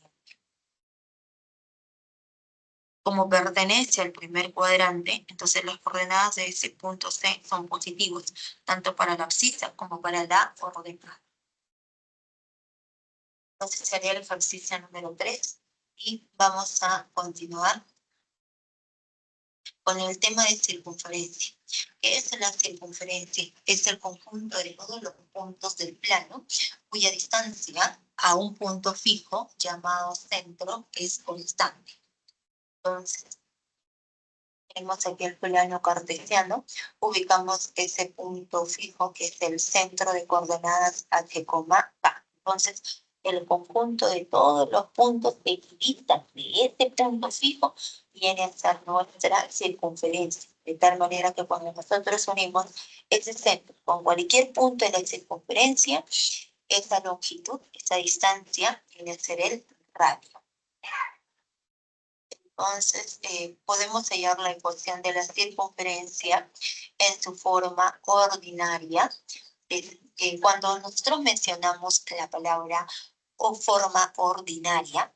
Como pertenece al primer cuadrante, entonces las coordenadas de ese punto C son positivos, tanto para la abscisa como para la ordenada. Entonces sería el ejercicio número 3 y vamos a continuar con el tema de circunferencia. ¿Qué es la circunferencia? Es el conjunto de todos los puntos del plano cuya distancia a un punto fijo llamado centro es constante. Entonces, tenemos aquí el plano cartesiano, ubicamos ese punto fijo que es el centro de coordenadas h, k. Entonces, el conjunto de todos los puntos equidistas de este punto fijo viene a ser nuestra circunferencia. De tal manera que cuando nosotros unimos ese centro con cualquier punto de la circunferencia, esa longitud, esa distancia, viene a ser el radio. Entonces, podemos hallar la ecuación de la circunferencia en su forma ordinaria. Cuando nosotros mencionamos la palabra o forma ordinaria,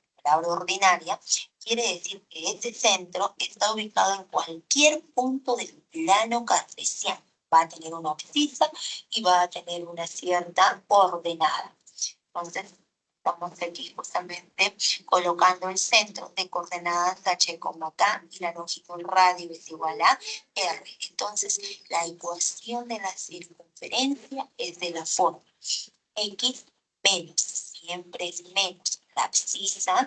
quiere decir que este centro está ubicado en cualquier punto del plano cartesiano. Va a tener una abscisa y va a tener una cierta ordenada. Entonces, estamos aquí justamente colocando el centro de coordenadas h, k y la longitud radio es igual a r. Entonces, la ecuación de la circunferencia es de la forma x menos, siempre es menos la abscisa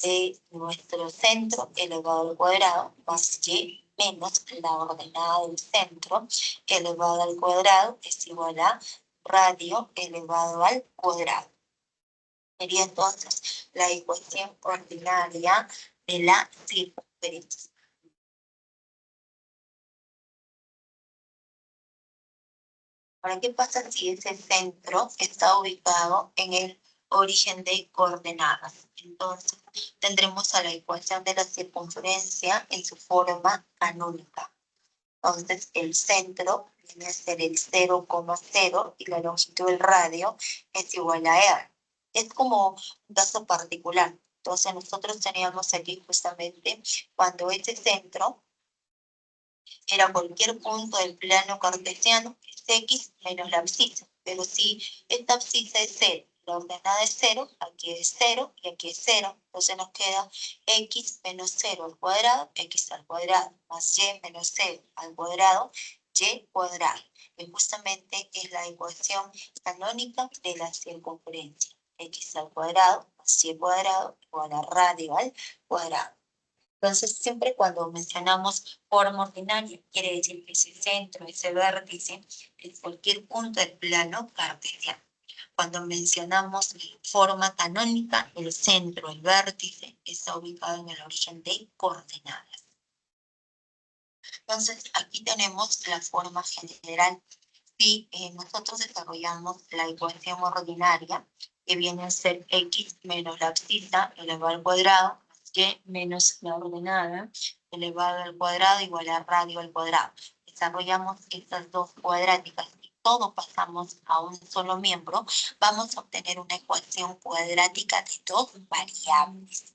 de nuestro centro elevado al cuadrado más y menos la ordenada del centro elevado al cuadrado es igual a radio elevado al cuadrado. Sería entonces la ecuación ordinaria de la circunferencia. Ahora, ¿qué pasa si ese centro está ubicado en el origen de coordenadas? Entonces, tendremos a la ecuación de la circunferencia en su forma canónica. Entonces, el centro viene a ser el 0,0 y la longitud del radio es igual a r. Es como un caso particular. Entonces, nosotros teníamos aquí justamente cuando este centro Era cualquier punto del plano cartesiano, es X menos la abscisa. Pero si esta abscisa es 0, la ordenada es 0, aquí es 0 y aquí es 0. Entonces nos queda X menos 0 al cuadrado, X al cuadrado, más Y menos 0 al cuadrado, Y cuadrado. Que justamente es la ecuación canónica de la circunferencia. X al cuadrado más Y cuadrado igual a radio al cuadrado. Entonces, siempre cuando mencionamos forma ordinaria, quiere decir que ese centro, ese vértice, es cualquier punto del plano cartesiano. Cuando mencionamos forma canónica, el centro, el vértice, está ubicado en el origen de coordenadas. Entonces, aquí tenemos la forma general. Si nosotros desarrollamos la ecuación ordinaria, que viene a ser X menos la abscisa elevado al cuadrado, Y menos la ordenada elevado al cuadrado igual a radio al cuadrado. Desarrollamos estas dos cuadráticas y todo pasamos a un solo miembro, vamos a obtener una ecuación cuadrática de dos variables.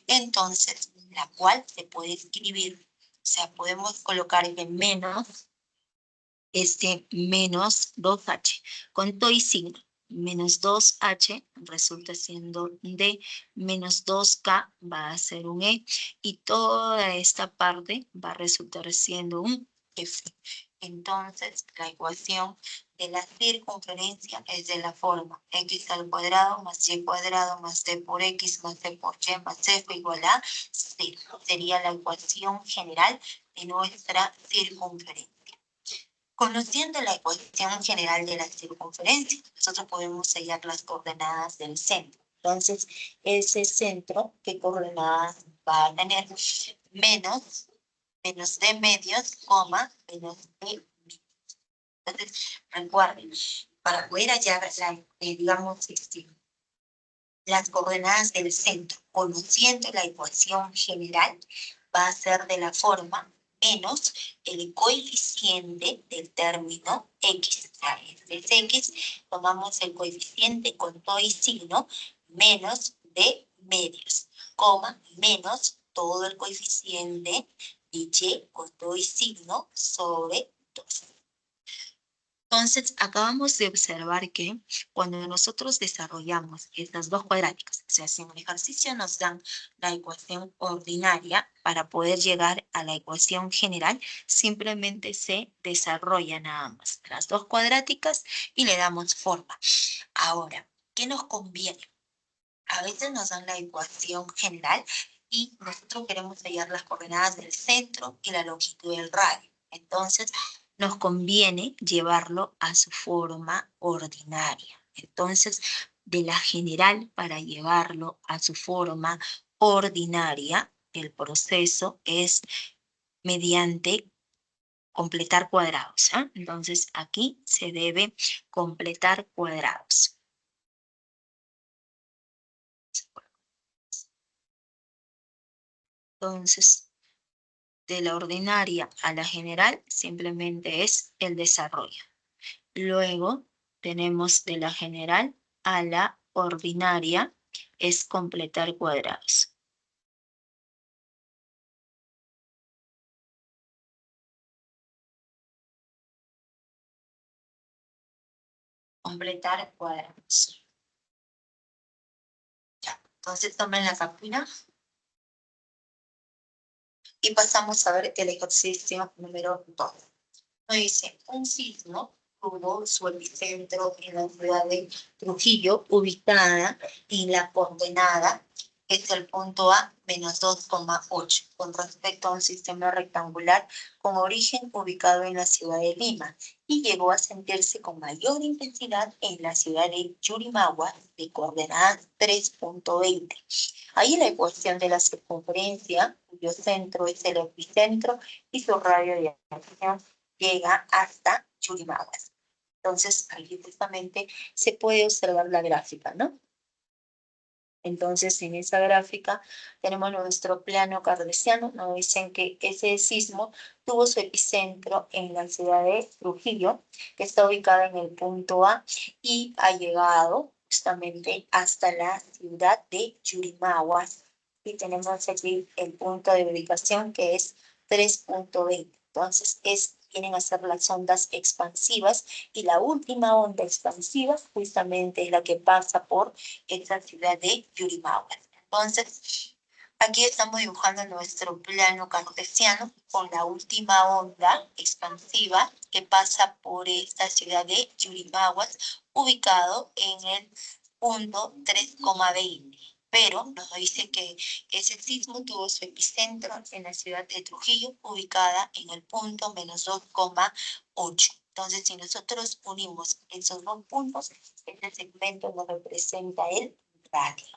Entonces, la cual se puede escribir, o sea, podemos colocar en menos menos 2h, con todo y signo, menos 2h resulta siendo D, menos 2K va a ser un E, y toda esta parte va a resultar siendo un F. Entonces, la ecuación de la circunferencia es de la forma X al cuadrado más Y cuadrado más D por X más D por Y más F igual a 0. Sería la ecuación general de nuestra circunferencia. Conociendo la ecuación general de la circunferencia, nosotros podemos hallar las coordenadas del centro. Entonces, ese centro, ¿qué coordenadas va a tener? Menos D medios, coma, menos D medios. Entonces, recuerden, para poder hallar, digamos, las coordenadas del centro, conociendo la ecuación general, va a ser de la forma menos el coeficiente del término X. O sea, este es X, tomamos el coeficiente con todo y signo, menos de medios, coma, menos todo el coeficiente de Y con todo y signo sobre 2. Entonces, acabamos de observar que cuando nosotros desarrollamos estas dos cuadráticas, o sea, si en un ejercicio nos dan la ecuación ordinaria, para poder llegar a la ecuación general, simplemente se desarrollan nada más las dos cuadráticas y le damos forma. Ahora, ¿qué nos conviene? A veces nos dan la ecuación general y nosotros queremos hallar las coordenadas del centro y la longitud del radio. Entonces, nos conviene llevarlo a su forma ordinaria. Entonces, de la general para llevarlo a su forma ordinaria, el proceso es mediante completar cuadrados. Entonces, aquí se debe completar cuadrados. Entonces, de la ordinaria a la general simplemente es el desarrollo. Luego tenemos de la general a la ordinaria es completar cuadrados. Completar cuadrados. Ya, entonces tomen la captura. Y pasamos a ver el ejercicio número 2. Nos dice, un sismo tuvo su epicentro en la ciudad de Trujillo, ubicada en la coordenada, que es el punto A, menos 2,8, con respecto a un sistema rectangular con origen ubicado en la ciudad de Lima, y llegó a sentirse con mayor intensidad en la ciudad de Yurimaguas, de coordenada 3,20. Ahí la ecuación de la circunferencia, cuyo centro es el epicentro y su radio de acción llega hasta Yurimaguas. Entonces, aquí justamente se puede observar la gráfica, ¿no? Entonces, en esa gráfica tenemos nuestro plano cartesiano. Nos dicen que ese sismo tuvo su epicentro en la ciudad de Trujillo, que está ubicada en el punto A, y ha llegado justamente hasta la ciudad de Yurimaguas. Y tenemos aquí el punto de ubicación, que es 3,20. Entonces, vienen a ser las ondas expansivas y la última onda expansiva justamente es la que pasa por esta ciudad de Yurimaguas. Entonces, aquí estamos dibujando nuestro plano cartesiano con la última onda expansiva que pasa por esta ciudad de Yurimaguas, ubicado en el punto 3,20. Pero nos dice que ese sismo tuvo su epicentro en la ciudad de Trujillo, ubicada en el punto menos 2,8. Entonces, si nosotros unimos esos dos puntos, este segmento nos representa el radio.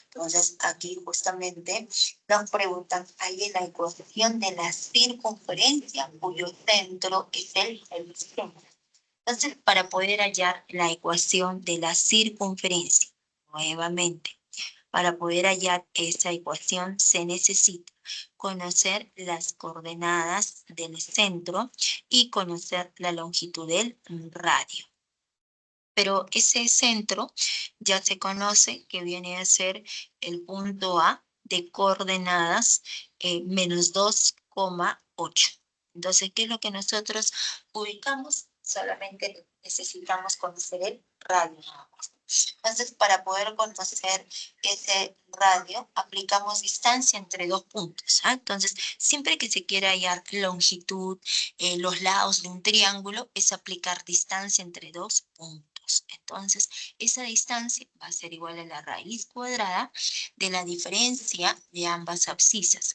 Entonces, aquí justamente nos preguntan, hay en la ecuación de la circunferencia cuyo centro es el epicentro. Entonces, para poder hallar la ecuación de la circunferencia, nuevamente, para poder hallar esa ecuación se necesita conocer las coordenadas del centro y conocer la longitud del radio. Pero ese centro ya se conoce que viene a ser el punto A de coordenadas menos 2,8. Entonces, ¿qué es lo que nosotros ubicamos? Solamente necesitamos conocer el radio. Entonces, para poder conocer ese radio, aplicamos distancia entre dos puntos. Entonces, siempre que se quiera hallar longitud, los lados de un triángulo, es aplicar distancia entre dos puntos. Entonces, esa distancia va a ser igual a la raíz cuadrada de la diferencia de ambas abscisas.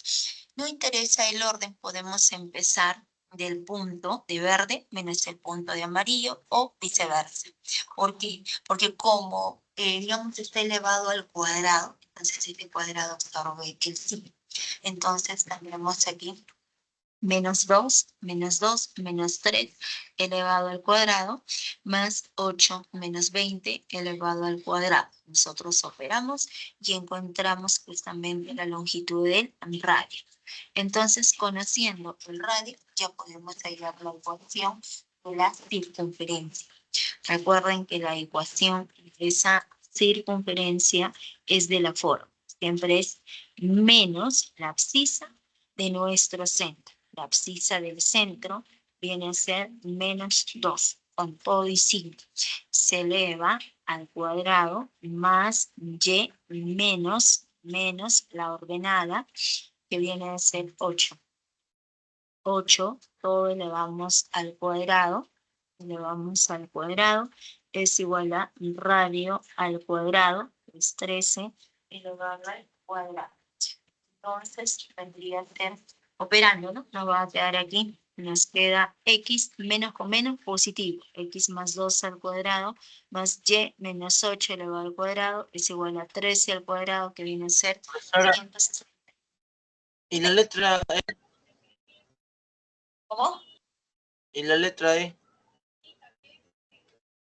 No interesa el orden, podemos empezar del punto de verde menos el punto de amarillo o viceversa. ¿Por qué? Porque como, digamos, está elevado al cuadrado, entonces este cuadrado absorbe el sí. Entonces tendremos aquí menos 2, menos 2, menos 3 elevado al cuadrado, más 8 menos 20 elevado al cuadrado. Nosotros operamos y encontramos justamente la longitud del radio. Entonces, conociendo el radio, ya podemos hallar la ecuación de la circunferencia. Recuerden que la ecuación de esa circunferencia es de la forma. Siempre es menos la abscisa de nuestro centro. La abscisa del centro viene a ser menos 2, con todo y signo. Se eleva al cuadrado más y menos la ordenada, que viene a ser 8. 8, todo elevamos al cuadrado. Elevamos al cuadrado, es igual a radio al cuadrado, es 13 elevado al cuadrado. Entonces, vendría a ser, operando, ¿no? Nos va a quedar aquí, nos queda x menos con menos positivo, x más 2 al cuadrado, más y menos 8 elevado al cuadrado, es igual a 13 al cuadrado, que viene a ser Ahora, 560. ¿y la letra E? ¿Cómo? ¿Y la letra E?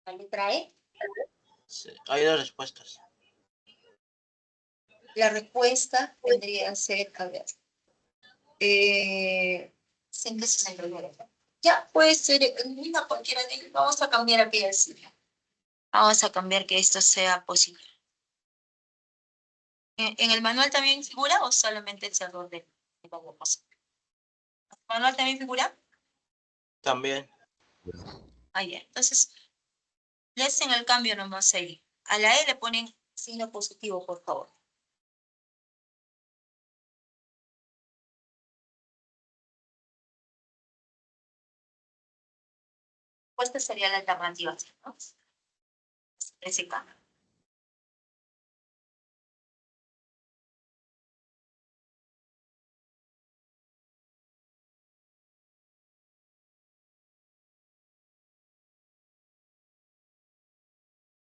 La letra E. Sí, hay dos respuestas. La respuesta vendría a ser, a ver, 169. Ya puede ser una cualquiera de ellos. Vamos a cambiar aquí el signo. Vamos a cambiar que esto sea positivo. ¿En el manual también figura o solamente el error de ¿El manual también figura? También. Ahí ya. Entonces, le hacen el cambio nomás ahí. A la E le ponen signo positivo, por favor. Esta sería la alternativa, ¿no? Ese cambio.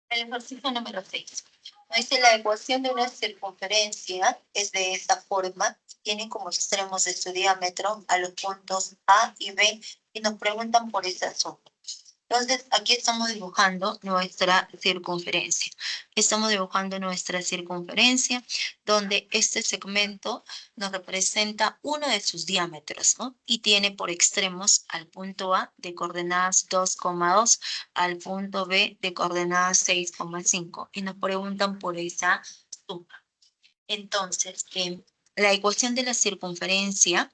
El ejercicio número 6. Nos dice la ecuación de una circunferencia es de esta forma. Tiene como extremos de su diámetro a los puntos A y B y nos preguntan por esa suma. Entonces, aquí estamos dibujando nuestra circunferencia. Estamos dibujando nuestra circunferencia, donde este segmento nos representa uno de sus diámetros, ¿no? Y tiene por extremos al punto A de coordenadas 2,2, al punto B de coordenadas 6,5. Y nos preguntan por esa suma. Entonces, la ecuación de la circunferencia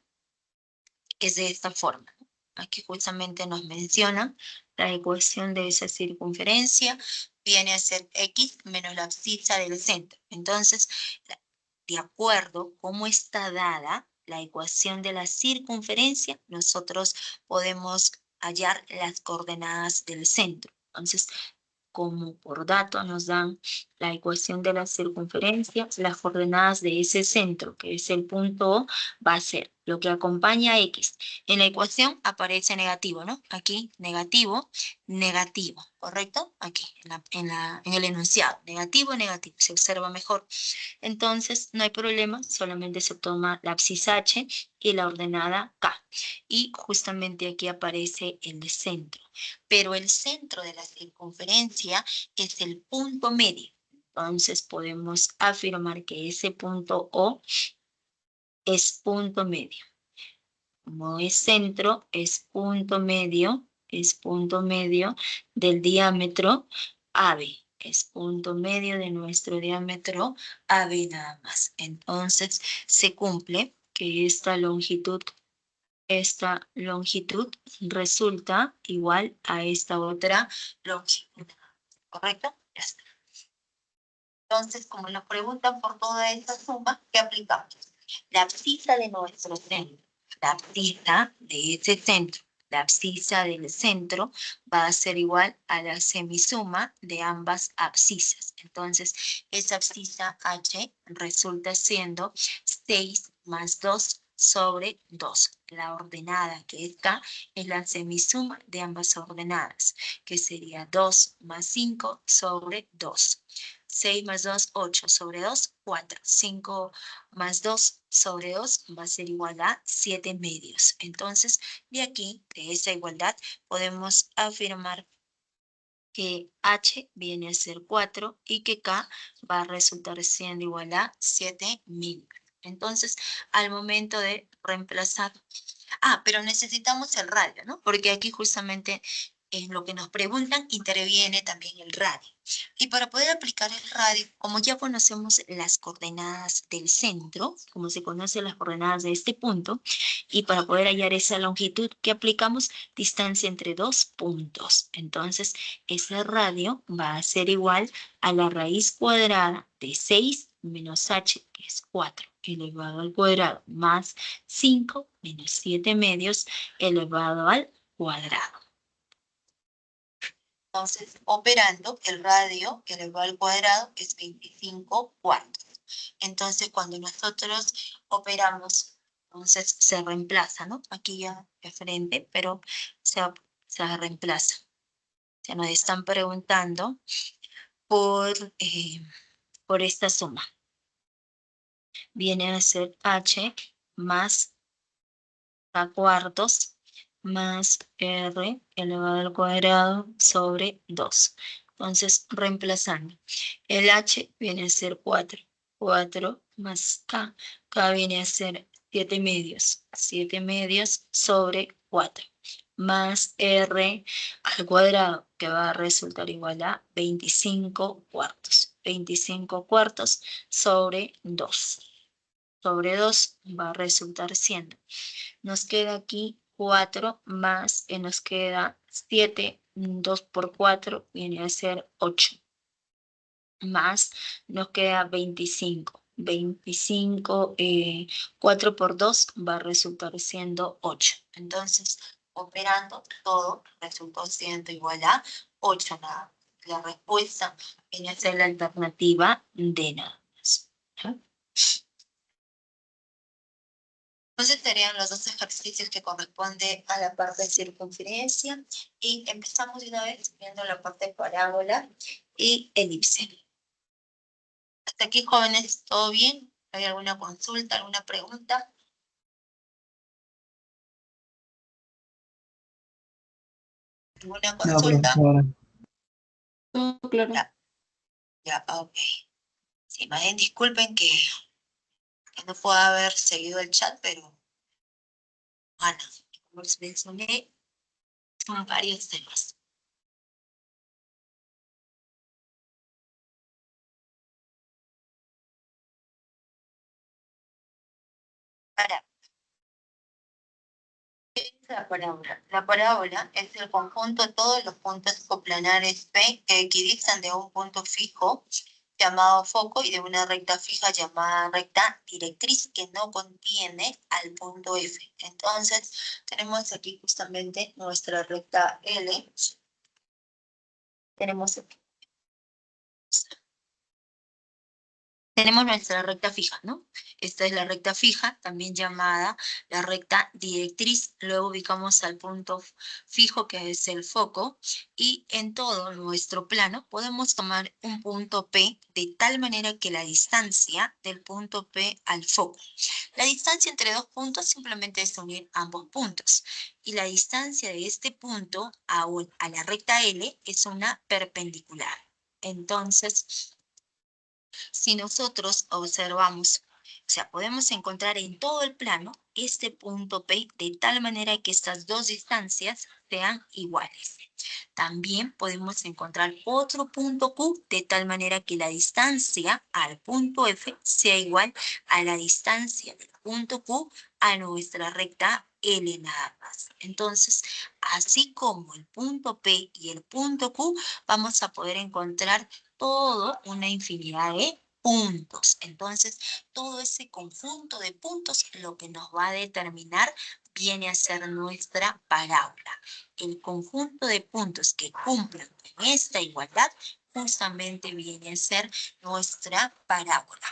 es de esta forma. Aquí justamente nos menciona la ecuación de esa circunferencia viene a ser x menos la abscisa del centro. Entonces, de acuerdo cómo está dada la ecuación de la circunferencia, nosotros podemos hallar las coordenadas del centro. Entonces, como por dato nos dan la ecuación de la circunferencia, las coordenadas de ese centro, que es el punto O, va a ser lo que acompaña a X. En la ecuación aparece negativo, ¿no? Aquí negativo, negativo, ¿correcto? Aquí, en el enunciado, negativo, negativo, se observa mejor. Entonces, no hay problema, solamente se toma la abscisa H y la ordenada K. Y justamente aquí aparece el centro. Pero el centro de la circunferencia es el punto medio. Entonces, podemos afirmar que ese punto O es punto medio. Como es centro, es punto medio del diámetro AB. Es punto medio de nuestro diámetro AB nada más. Entonces, se cumple que esta longitud resulta igual a esta otra longitud. ¿Correcto? Ya está. Entonces, como nos preguntan por toda esta suma, ¿qué aplicamos? La abscisa de nuestro centro, la abscisa de ese centro, la abscisa del centro va a ser igual a la semisuma de ambas abscisas. Entonces, esa abscisa H resulta siendo 6 más 2 sobre 2. La ordenada que está es la semisuma de ambas ordenadas, que sería 2 más 5 sobre 2. 6 más 2, 8 sobre 2, 4. 5 más 2 sobre 2 va a ser igual a 7 medios. Entonces, de aquí, de esa igualdad, podemos afirmar que H viene a ser 4 y que K va a resultar siendo igual a 7 medios. Entonces, al momento de reemplazar... pero necesitamos el radio, ¿no? Porque aquí justamente en lo que nos preguntan interviene también el radio. Y para poder aplicar el radio, como ya conocemos las coordenadas del centro, como se conocen las coordenadas de este punto, y para poder hallar esa longitud que aplicamos, distancia entre dos puntos. Entonces, ese radio va a ser igual a la raíz cuadrada de 6 menos h, que es 4, elevado al cuadrado, más 5 menos 7 medios, elevado al cuadrado. Entonces, operando, el radio elevado al cuadrado es 25 cuartos. Entonces, cuando nosotros operamos, entonces se reemplaza, ¿no? Aquí ya de frente, pero se reemplaza. Se nos están preguntando por esta suma. Viene a ser H más K cuartos más R elevado al cuadrado sobre 2. Entonces, reemplazando. El H viene a ser 4. 4 más K. K viene a ser 7 medios. 7 medios sobre 4. Más R al cuadrado, que va a resultar igual a 25 cuartos. 25 cuartos sobre 2. Sobre 2 va a resultar siendo. Nos queda aquí 4 más, nos queda 7, 2 por 4 viene a ser 8. Más nos queda 25. 25, 4 por 2 va a resultar siendo 8. Entonces, operando todo, resultó siendo igual a 8 nada. La respuesta viene a ser la alternativa D nada más. Entonces serían los dos ejercicios que corresponde a la parte de circunferencia y empezamos de una vez viendo la parte de parábola y elipse. Hasta aquí, jóvenes, ¿todo bien? ¿Hay alguna consulta, alguna pregunta? ¿Alguna No, consulta? profesora. Todo claro. Ya, ok. Sí, más bien disculpen que no pueda haber seguido el chat, pero bueno, como les mencioné, son varios temas. Para La parábola. La parábola es el conjunto de todos los puntos coplanares P que equidistan de un punto fijo llamado foco y de una recta fija llamada recta directriz que no contiene al punto F. Entonces, tenemos aquí justamente nuestra recta L. Tenemos nuestra recta fija, ¿no? Esta es la recta fija, también llamada la recta directriz. Luego ubicamos al punto fijo, que es el foco, y en todo nuestro plano podemos tomar un punto P de tal manera que la distancia del punto P al foco. La distancia entre dos puntos simplemente es unir ambos puntos. Y la distancia de este punto a la recta L es una perpendicular. Entonces, si nosotros observamos, o sea, podemos encontrar en todo el plano este punto P de tal manera que estas dos distancias sean iguales. También podemos encontrar otro punto Q de tal manera que la distancia al punto F sea igual a la distancia del punto Q a nuestra recta L nada más. Entonces, así como el punto P y el punto Q, vamos a poder encontrar toda una infinidad de puntos. Entonces, todo ese conjunto de puntos lo que nos va a determinar viene a ser nuestra parábola. El conjunto de puntos que cumplan con esta igualdad justamente viene a ser nuestra parábola.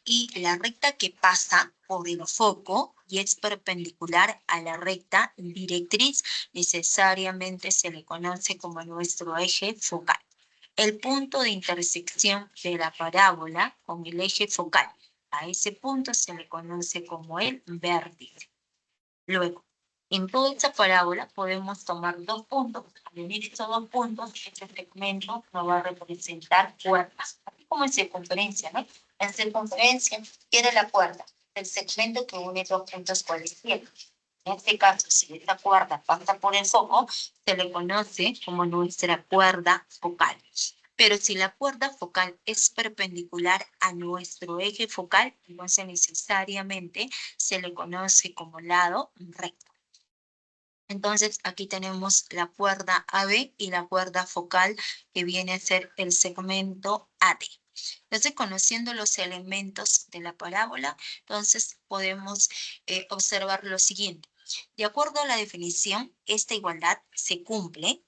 Y la recta que pasa por el foco y es perpendicular a la recta directriz necesariamente se le conoce como nuestro eje focal. El punto de intersección de la parábola con el eje focal. A ese punto se le conoce como el vértice. Luego, en toda esta parábola podemos tomar dos puntos. Al unir estos dos puntos, este segmento nos va a representar cuerdas. Así como en circunferencia, ¿no? En circunferencia, ¿qué era la cuerda? El segmento que une dos puntos cualesquiera. En este caso, si esta cuerda pasa por el foco, se le conoce como nuestra cuerda focal. Pero si la cuerda focal es perpendicular a nuestro eje focal, entonces necesariamente se le conoce como lado recto. Entonces aquí tenemos la cuerda AB y la cuerda focal que viene a ser el segmento AD. Entonces, conociendo los elementos de la parábola, entonces podemos observar lo siguiente. De acuerdo a la definición, esta igualdad se cumple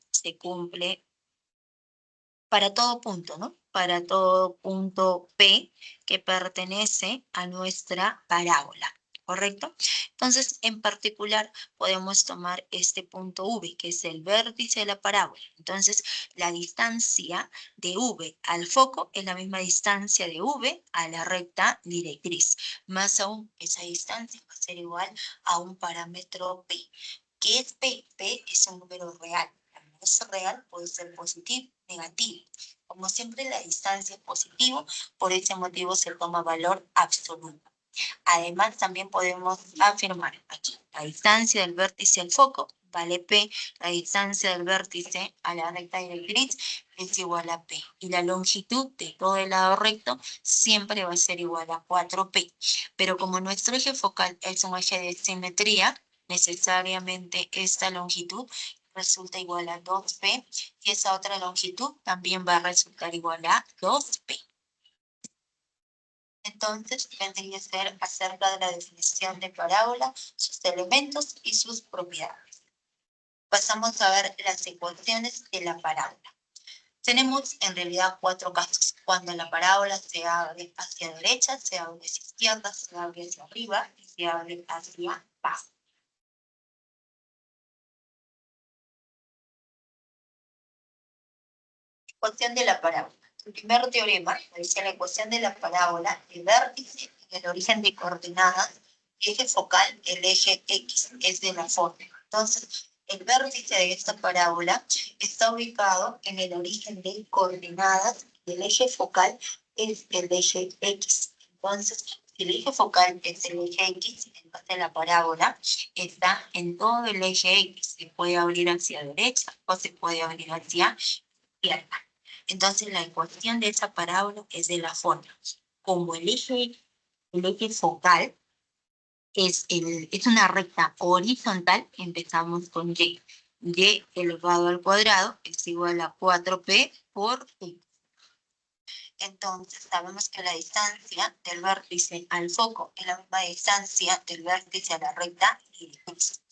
para todo punto, ¿no? Para todo punto P que pertenece a nuestra parábola, ¿correcto? Entonces, en particular, podemos tomar este punto V, que es el vértice de la parábola. Entonces, la distancia de V al foco es la misma distancia de V a la recta directriz. Más aún, esa distancia va a ser igual a un parámetro P. ¿Qué es P? P es un número real. Es real, puede ser positivo, negativo. Como siempre, la distancia es positivo, por ese motivo se toma valor absoluto. Además, también podemos afirmar aquí, la distancia del vértice al foco vale P, la distancia del vértice a la recta directriz es igual a P. Y la longitud de todo el lado recto siempre va a ser igual a 4P. Pero como nuestro eje focal es un eje de simetría, necesariamente esta longitud resulta igual a 2P y esa otra longitud también va a resultar igual a 2P. Entonces, vendría a ser acerca de la definición de parábola, sus elementos y sus propiedades. Pasamos a ver las ecuaciones de la parábola. Tenemos en realidad 4 casos. Cuando la parábola se abre hacia derecha, se abre hacia izquierda, se abre hacia arriba y se abre hacia abajo. Ecuación de la parábola. El primer teorema dice la ecuación de la parábola, el vértice en el origen de coordenadas, eje focal, el eje X, es de la forma. Entonces, el vértice de esta parábola está ubicado en el origen de coordenadas y el eje focal es el eje X. Entonces, si el eje focal es el eje X, entonces la parábola está en todo el eje X. Se puede abrir hacia derecha o se puede abrir hacia izquierda. Entonces, la ecuación de esa parábola es de la forma. Como el eje focal es una recta horizontal, empezamos con y. Y elevado al cuadrado es igual a 4p por x. Entonces sabemos que la distancia del vértice al foco es la misma distancia del vértice a la recta directriz.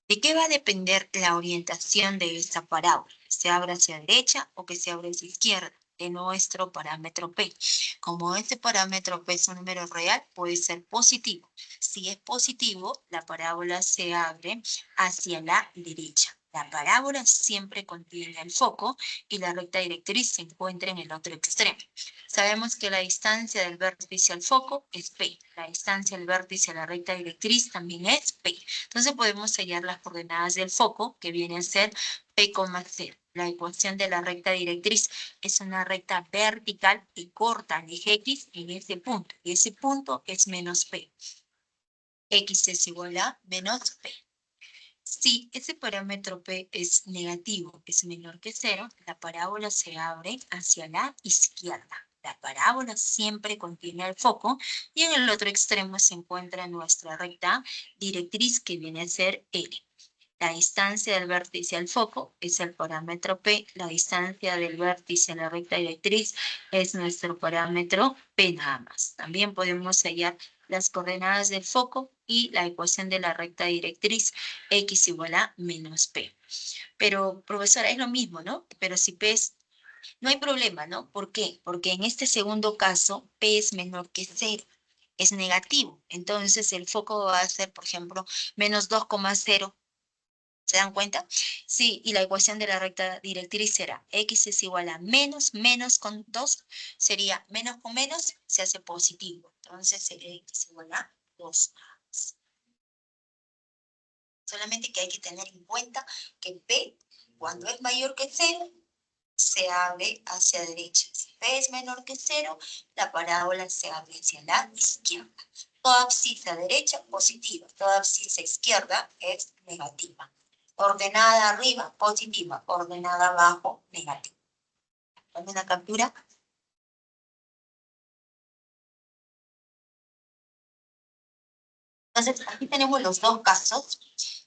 ¿De qué va a depender la orientación de esta parábola? ¿Que se abra hacia derecha o que se abra hacia izquierda? De nuestro parámetro P. Como este parámetro P es un número real, puede ser positivo. Si es positivo, la parábola se abre hacia la derecha. La parábola siempre contiene el foco y la recta directriz se encuentra en el otro extremo. Sabemos que la distancia del vértice al foco es P. La distancia del vértice a la recta directriz también es P. Entonces podemos hallar las coordenadas del foco, que viene a ser P, 0. La ecuación de la recta directriz es una recta vertical y corta el eje X en ese punto. Y ese punto es menos P. X es igual a menos P. Si ese parámetro P es negativo, es menor que 0, la parábola se abre hacia la izquierda. La parábola siempre contiene el foco y en el otro extremo se encuentra nuestra recta directriz que viene a ser L. La distancia del vértice al foco es el parámetro P. La distancia del vértice a la recta directriz es nuestro parámetro P nada más. También podemos hallar las coordenadas del foco y la ecuación de la recta directriz x igual a menos P. Pero, profesora, es lo mismo, ¿no? Pero si P es... No hay problema, ¿no? ¿Por qué? Porque en este segundo caso, P es menor que 0. Es negativo. Entonces, el foco va a ser, por ejemplo, menos 2,0. ¿Se dan cuenta? Sí, y la ecuación de la recta directriz será x es igual a menos con 2, sería menos con menos, se hace positivo. Entonces sería x igual a 2. Solamente que hay que tener en cuenta que P, cuando es mayor que 0, se abre hacia derecha. Si P es menor que 0, la parábola se abre hacia la izquierda. Toda abscisa derecha, positiva. Toda abscisa izquierda es negativa. Ordenada arriba, positiva. Ordenada abajo, negativa. ¿Dame una captura? Entonces, aquí tenemos los dos casos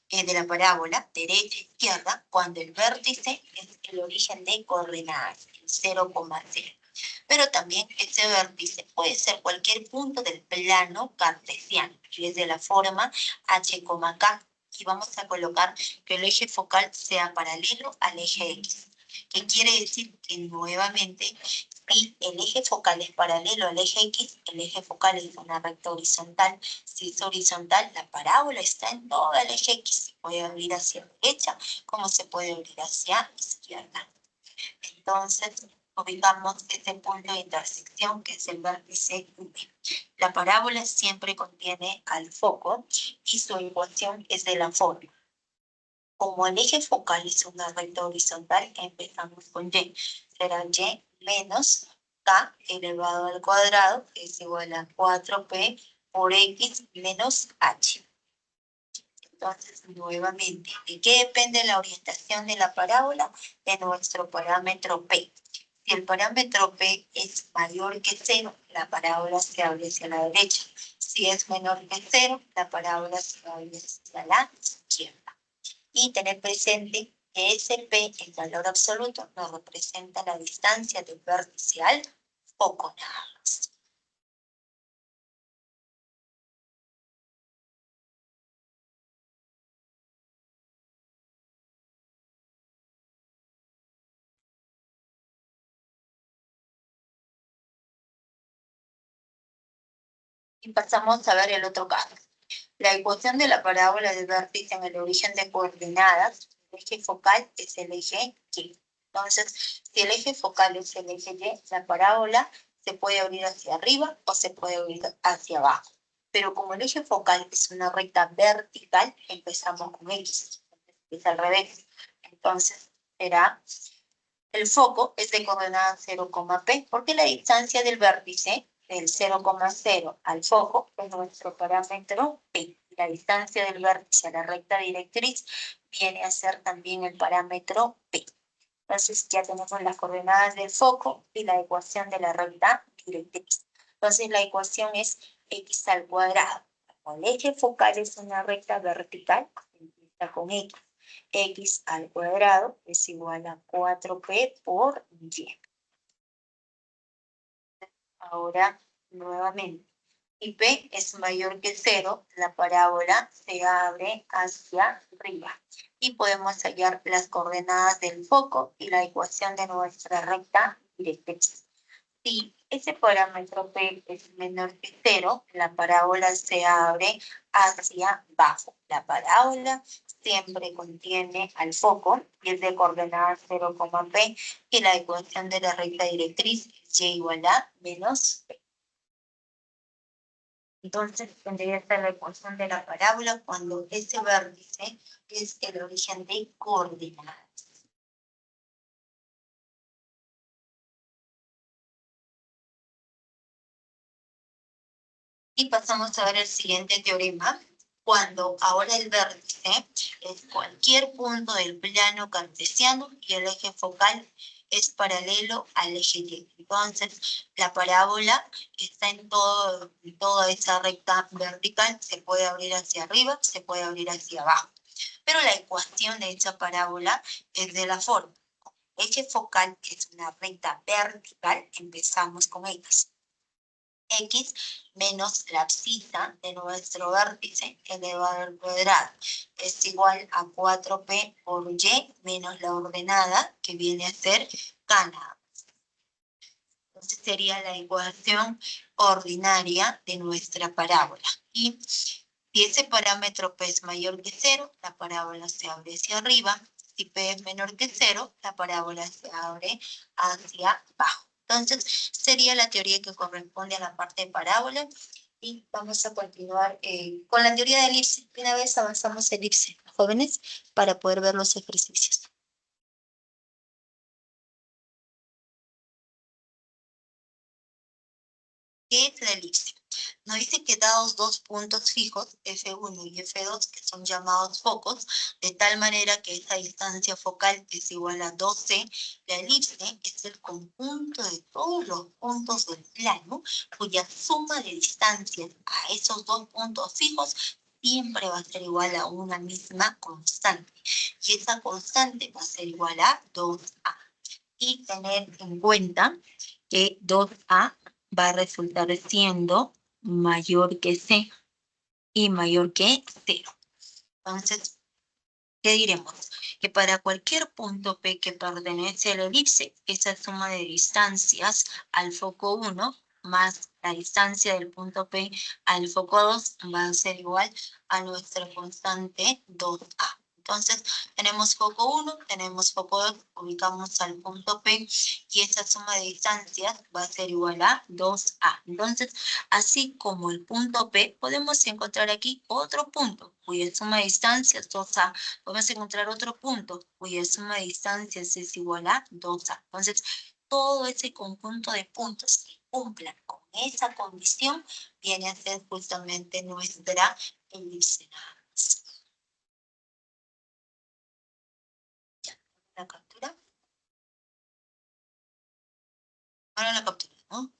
de la parábola, derecha e izquierda, cuando el vértice es el origen de coordenadas, el 0,0. Pero también ese vértice puede ser cualquier punto del plano cartesiano, que es de la forma h, k. Y vamos a colocar que el eje focal sea paralelo al eje X. Que quiere decir que nuevamente, si el eje focal es paralelo al eje X, el eje focal es una recta horizontal. Si es horizontal, la parábola está en todo el eje X. Se puede abrir hacia derecha, como se puede abrir hacia izquierda. Entonces, ubicamos este punto de intersección que es el vértice V. La parábola siempre contiene al foco y su ecuación es de la forma. Como el eje focal es una recta horizontal, empezamos con y. Será y menos k elevado al cuadrado es igual a 4p por x menos h. Entonces, nuevamente, ¿de qué depende la orientación de la parábola? De nuestro parámetro P. Si el parámetro P es mayor que 0, la parábola se abre hacia la derecha. Si es menor que 0, la parábola se abre hacia la izquierda. Y tener presente que ese P, el valor absoluto, nos representa la distancia del vértice al foco nada más. Y pasamos a ver el otro caso. La ecuación de la parábola del vértice en el origen de coordenadas, el eje focal es el eje Y. Entonces, si el eje focal es el eje Y, la parábola se puede abrir hacia arriba o se puede abrir hacia abajo. Pero como el eje focal es una recta vertical, empezamos con X. Es al revés. Entonces, será el foco es de coordenada 0,p, porque la distancia del vértice del 0,0 al foco es nuestro parámetro p. La distancia del vértice a la recta directriz viene a ser también el parámetro p. Entonces ya tenemos las coordenadas del foco y la ecuación de la recta directriz. Entonces la ecuación es x al cuadrado. Como el eje focal es una recta vertical, empieza con X. X al cuadrado es igual a 4P por Y. Ahora, nuevamente, y P es mayor que 0, la parábola se abre hacia arriba. Y podemos hallar las coordenadas del foco y la ecuación de nuestra recta directriz. Si ese parámetro P es menor que 0, la parábola se abre hacia abajo. La parábola siempre contiene al foco y es de coordenadas 0, P, y la ecuación de la recta directriz es y igual a menos P. Entonces tendría que ser la ecuación de la parábola cuando ese vértice es el origen de coordenadas. Y pasamos a ver el siguiente teorema, cuando ahora el vértice es cualquier punto del plano cartesiano y el eje focal es paralelo al eje Y. Entonces, la parábola está en toda esa recta vertical, se puede abrir hacia arriba, se puede abrir hacia abajo. Pero la ecuación de esa parábola es de la forma. Eje focal es una recta vertical, empezamos con X. X menos la abscisa de nuestro vértice elevado al cuadrado es igual a 4P por Y menos la ordenada que viene a ser K. Entonces sería la ecuación ordinaria de nuestra parábola. Y si ese parámetro P es mayor que 0, la parábola se abre hacia arriba. Si P es menor que 0, la parábola se abre hacia abajo. Entonces, sería la teoría que corresponde a la parte de parábola. Y vamos a continuar con la teoría de elipse. Una vez avanzamos elipse, jóvenes, para poder ver los ejercicios. ¿Qué es la elipse? Nos dice que dados dos puntos fijos, F1 y F2, que son llamados focos, de tal manera que esa distancia focal es igual a 12, la elipse es el conjunto de todos los puntos del plano, cuya suma de distancias a esos dos puntos fijos siempre va a ser igual a una misma constante. Y esa constante va a ser igual a 2A. Y tener en cuenta que 2A va a resultar siendo mayor que C y mayor que 0. Entonces, ¿qué diremos? Que para cualquier punto P que pertenece a la elipse, esa suma de distancias al foco 1 más la distancia del punto P al foco 2 va a ser igual a nuestra constante 2A. Entonces, tenemos foco 1, tenemos foco 2, ubicamos al punto P y esa suma de distancias va a ser igual a 2A. Entonces, así como el punto P, podemos encontrar aquí otro punto cuya suma de distancias 2A. Podemos encontrar otro punto cuya suma de distancias es igual a 2A. Entonces, todo ese conjunto de puntos que cumplan con esa condición viene a ser justamente nuestra elipse. La captura. Ahora la captura, ¿no?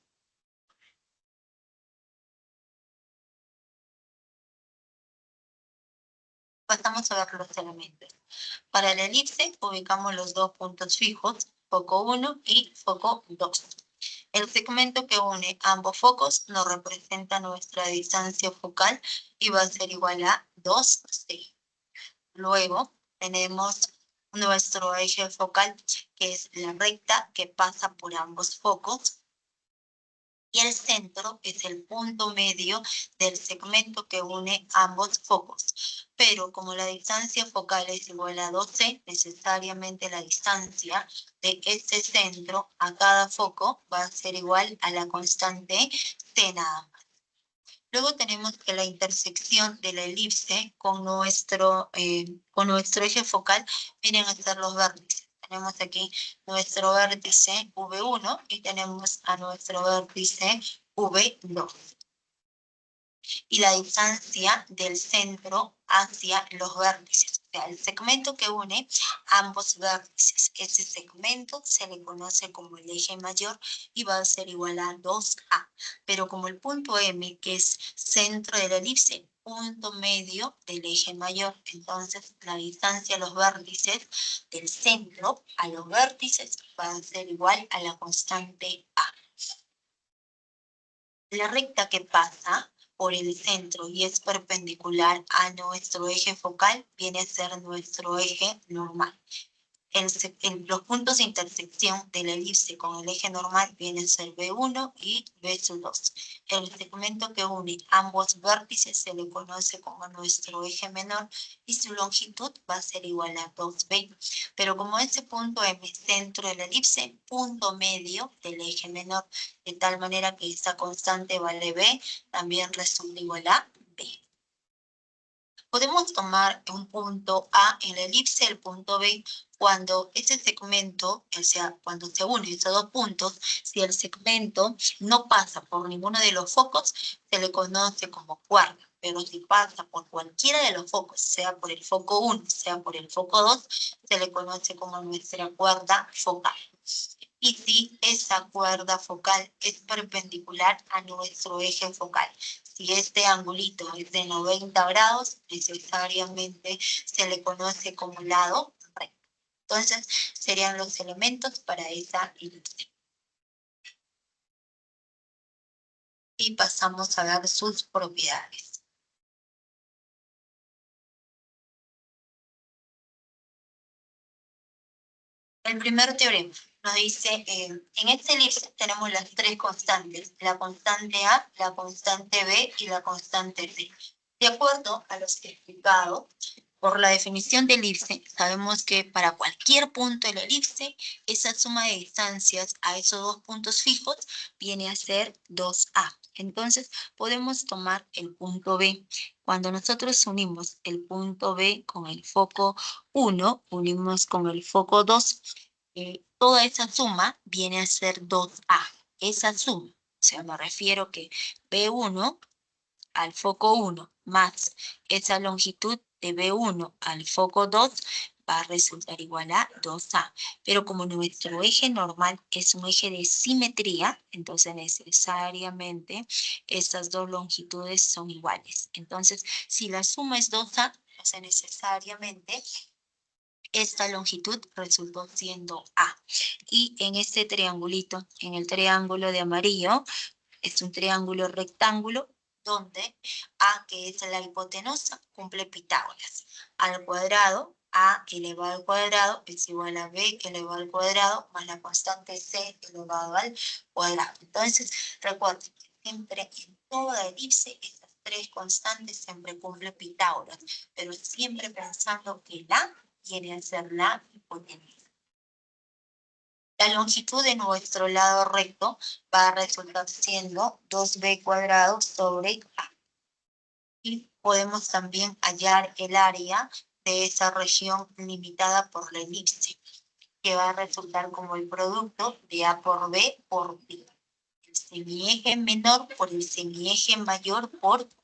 Pasamos a ver los elementos. Para la elipse ubicamos los dos puntos fijos, foco 1 y foco 2. El segmento que une ambos focos nos representa nuestra distancia focal y va a ser igual a 2C. Luego tenemos nuestro eje focal, que es la recta que pasa por ambos focos. Y el centro es el punto medio del segmento que une ambos focos. Pero como la distancia focal es igual a 2C, necesariamente la distancia de este centro a cada foco va a ser igual a la constante C nada más. Luego tenemos que la intersección de la elipse con nuestro eje focal vienen a ser los vértices. Tenemos aquí nuestro vértice V1 y tenemos a nuestro vértice V2. Y la distancia del centro hacia los vértices, o sea, el segmento que une ambos vértices. Ese segmento se le conoce como el eje mayor y va a ser igual a 2A. Pero como el punto M, que es centro de la elipse, punto medio del eje mayor. Entonces, la distancia a los vértices del centro a los vértices va a ser igual a la constante A. La recta que pasa por el centro y es perpendicular a nuestro eje focal viene a ser nuestro eje normal. Los puntos de intersección de la elipse con el eje normal vienen a ser B1 y B2. El segmento que une ambos vértices se le conoce como nuestro eje menor y su longitud va a ser igual a 2B. Pero como ese punto M es centro de la elipse, punto medio del eje menor, de tal manera que esta constante vale B, también resulta igual a B. Podemos tomar un punto A en la elipse, el punto B, cuando ese segmento, o sea, cuando se unen esos dos puntos, si el segmento no pasa por ninguno de los focos, se le conoce como cuerda. Pero si pasa por cualquiera de los focos, sea por el foco 1, sea por el foco 2, se le conoce como nuestra cuerda focal. Y si esa cuerda focal es perpendicular a nuestro eje focal. Si este angulito es de 90 grados, necesariamente se le conoce como lado recto. Entonces, serían los elementos para esa elipse. Y pasamos a ver sus propiedades. El primer teorema nos dice, en esta elipse tenemos las tres constantes, la constante A, la constante B y la constante C. De acuerdo a lo explicado, por la definición de elipse, sabemos que para cualquier punto de la elipse, esa suma de distancias a esos dos puntos fijos viene a ser 2A. Entonces, podemos tomar el punto B. Cuando nosotros unimos el punto B con el foco 1, unimos con el foco 2, toda esa suma viene a ser 2A. Esa suma, o sea, me refiero que B1 al foco 1 más esa longitud de B1 al foco 2 va a resultar igual a 2A. Pero como nuestro eje normal es un eje de simetría, entonces necesariamente estas dos longitudes son iguales. Entonces, si la suma es 2A, entonces necesariamente esta longitud resultó siendo A. Y en este triangulito, en el triángulo de amarillo, es un triángulo rectángulo donde A, que es la hipotenusa, cumple Pitágoras. Al cuadrado, A elevado al cuadrado es igual a B elevado al cuadrado más la constante C elevado al cuadrado. Entonces, recuerden que siempre en toda elipse estas tres constantes siempre cumple Pitágoras, pero siempre pensando que la viene a ser la hipotenusa. La longitud de nuestro lado recto va a resultar siendo 2b cuadrado sobre A. Y podemos también hallar el área de esa región limitada por la elipse, que va a resultar como el producto de A por B por B. El semieje menor por el semieje mayor por B.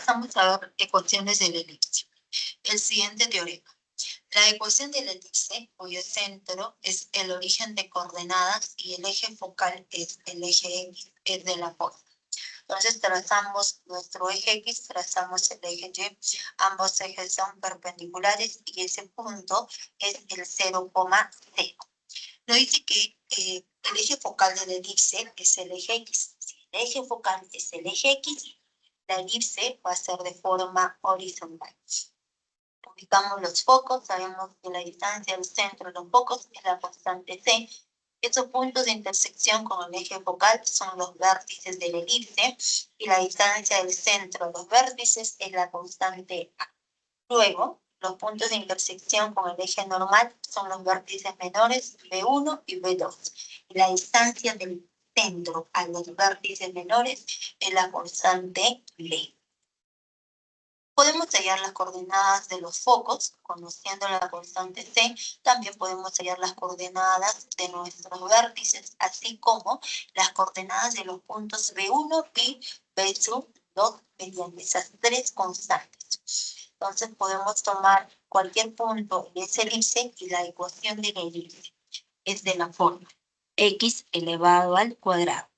Pasamos a ver ecuaciones de la elipse. El siguiente teorema. La ecuación de la elipse, cuyo centro es el origen de coordenadas y el eje focal es el eje X, es de la forma. Entonces trazamos nuestro eje X, trazamos el eje Y, ambos ejes son perpendiculares y ese punto es el 0,0. Nos dice que el eje focal de la elipse es el eje X. Si el eje focal es el eje X, la elipse va a ser de forma horizontal. Ubicamos los focos, sabemos que la distancia del centro de los focos es la constante C. Estos puntos de intersección con el eje focal son los vértices de la elipse y la distancia del centro de los vértices es la constante A. Luego, los puntos de intersección con el eje normal son los vértices menores B1 y B2. Y la distancia del centro a los vértices menores es la constante B. Podemos hallar las coordenadas de los focos, conociendo la constante C. También podemos hallar las coordenadas de nuestros vértices, así como las coordenadas de los puntos B1 y B2 mediante esas tres constantes. Entonces podemos tomar cualquier punto en esa elipse y la ecuación de la elipse es de la forma x elevado al cuadrado.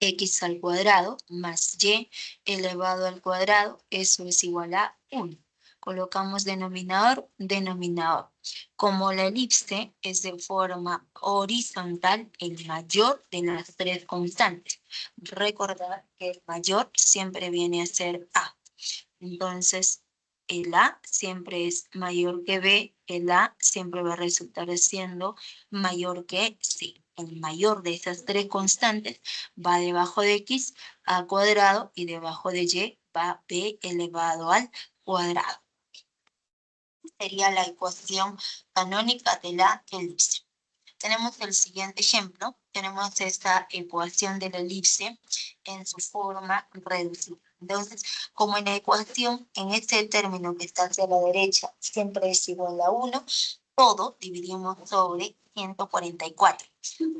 X al cuadrado más y elevado al cuadrado, eso es igual a 1. Colocamos denominador, denominador. Como la elipse es de forma horizontal, el mayor de las tres constantes. Recordad que el mayor siempre viene a ser A. Entonces, el A siempre es mayor que B, el A siempre va a resultar siendo mayor que C. El mayor de esas tres constantes va debajo de X al cuadrado y debajo de Y va B elevado al cuadrado. Sería la ecuación canónica de la elipse. Tenemos el siguiente ejemplo. Tenemos esta ecuación de la elipse en su forma reducida. Entonces, como en la ecuación, en este término que está hacia la derecha, siempre es igual a 1, todo dividimos sobre 144.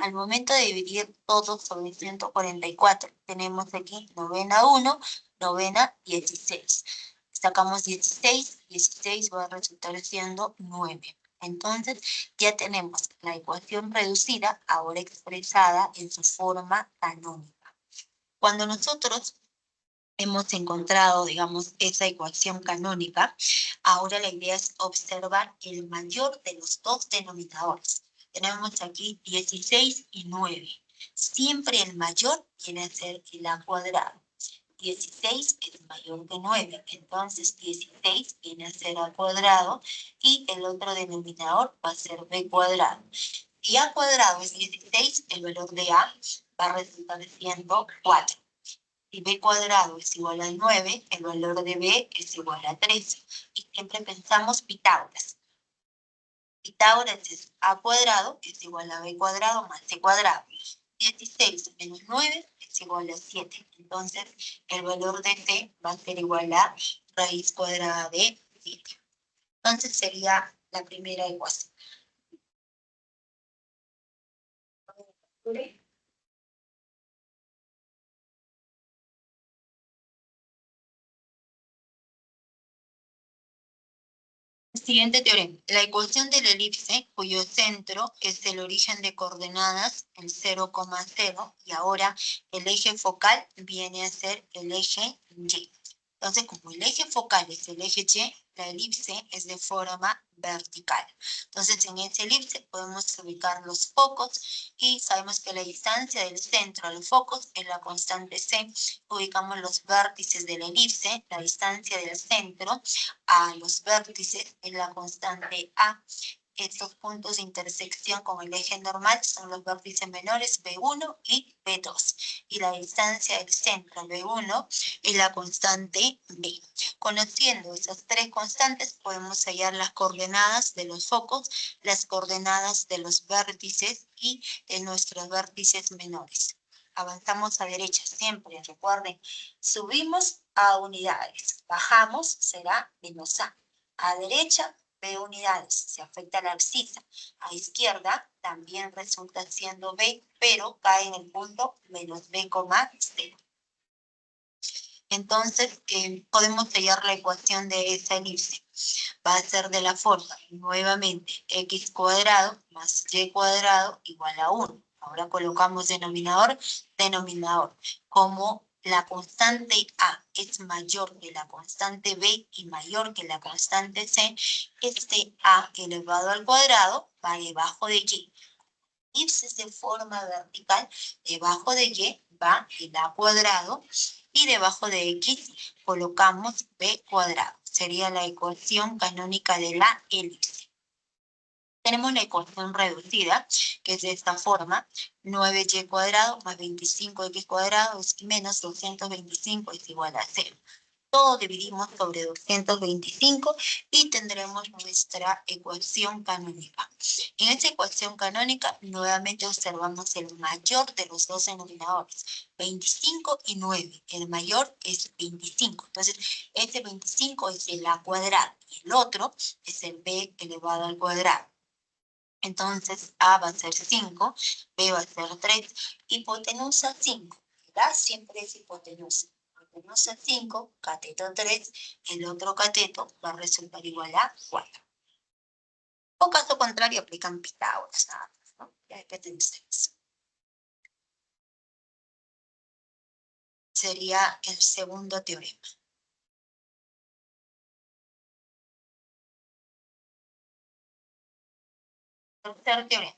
Al momento de dividir todo sobre 144, tenemos aquí novena 1, novena 16. Sacamos 16, 16 va a resultar siendo 9. Entonces, ya tenemos la ecuación reducida, ahora expresada en su forma canónica. Cuando nosotros hemos encontrado, digamos, esa ecuación canónica, ahora la idea es observar el mayor de los dos denominadores. Tenemos aquí 16 y 9. Siempre el mayor viene a ser el A cuadrado. 16 es mayor que 9, entonces 16 viene a ser A cuadrado y el otro denominador va a ser B cuadrado. Si A cuadrado es 16, el valor de A va a resultar siendo 4. Si B cuadrado es igual a 9, el valor de B es igual a 13. Y siempre pensamos Pitágoras. Pitágoras es A cuadrado es igual a B cuadrado más C cuadrado. 16 menos 9 es igual a 7. Entonces, el valor de C va a ser igual a raíz cuadrada de 7. Entonces, sería la primera ecuación. Siguiente teorema. La ecuación de la elipse, cuyo centro es el origen de coordenadas, el 0,0, y ahora el eje focal viene a ser el eje Y. Entonces, como el eje focal es el eje Y, la elipse es de forma vertical. Entonces, en esa elipse podemos ubicar los focos y sabemos que la distancia del centro a los focos es la constante C. Ubicamos los vértices de la elipse, la distancia del centro a los vértices es la constante A. Estos puntos de intersección con el eje normal son los vértices menores B1 y B2. Y la distancia del centro B1 es la constante B. Conociendo esas tres constantes, podemos hallar las coordenadas de los focos, las coordenadas de los vértices y de nuestros vértices menores. Avanzamos a derecha siempre, recuerden, subimos a unidades, bajamos será menos A. A derecha, B unidades, se afecta la abscisa. A izquierda también resulta siendo B, pero cae en el punto menos B, 0. Entonces, podemos hallar la ecuación de esa elipse. Va a ser de la forma, nuevamente, x cuadrado más y cuadrado igual a 1. Ahora colocamos denominador, denominador. Como la constante A es mayor que la constante B y mayor que la constante C, este A elevado al cuadrado va debajo de Y. Elipses de forma vertical, debajo de Y va el A cuadrado y debajo de X colocamos B cuadrado. Sería la ecuación canónica de la elipse. Tenemos la ecuación reducida, que es de esta forma: 9y cuadrado más 25x cuadrado menos 225 es igual a 0. Todo dividimos sobre 225 y tendremos nuestra ecuación canónica. En esta ecuación canónica, nuevamente observamos el mayor de los dos denominadores, 25 y 9. El mayor es 25. Entonces, este 25 es el A cuadrado y el otro es el B elevado al cuadrado. Entonces, A va a ser 5, B va a ser 3, hipotenusa 5. A siempre es hipotenusa. Hipotenusa 5, cateto 3, el otro cateto va a resultar igual a 4. O caso contrario, aplican Pitágoras, nada más, ¿no? Ya depende de ustedes. Sería el segundo teorema. Tercer teorema.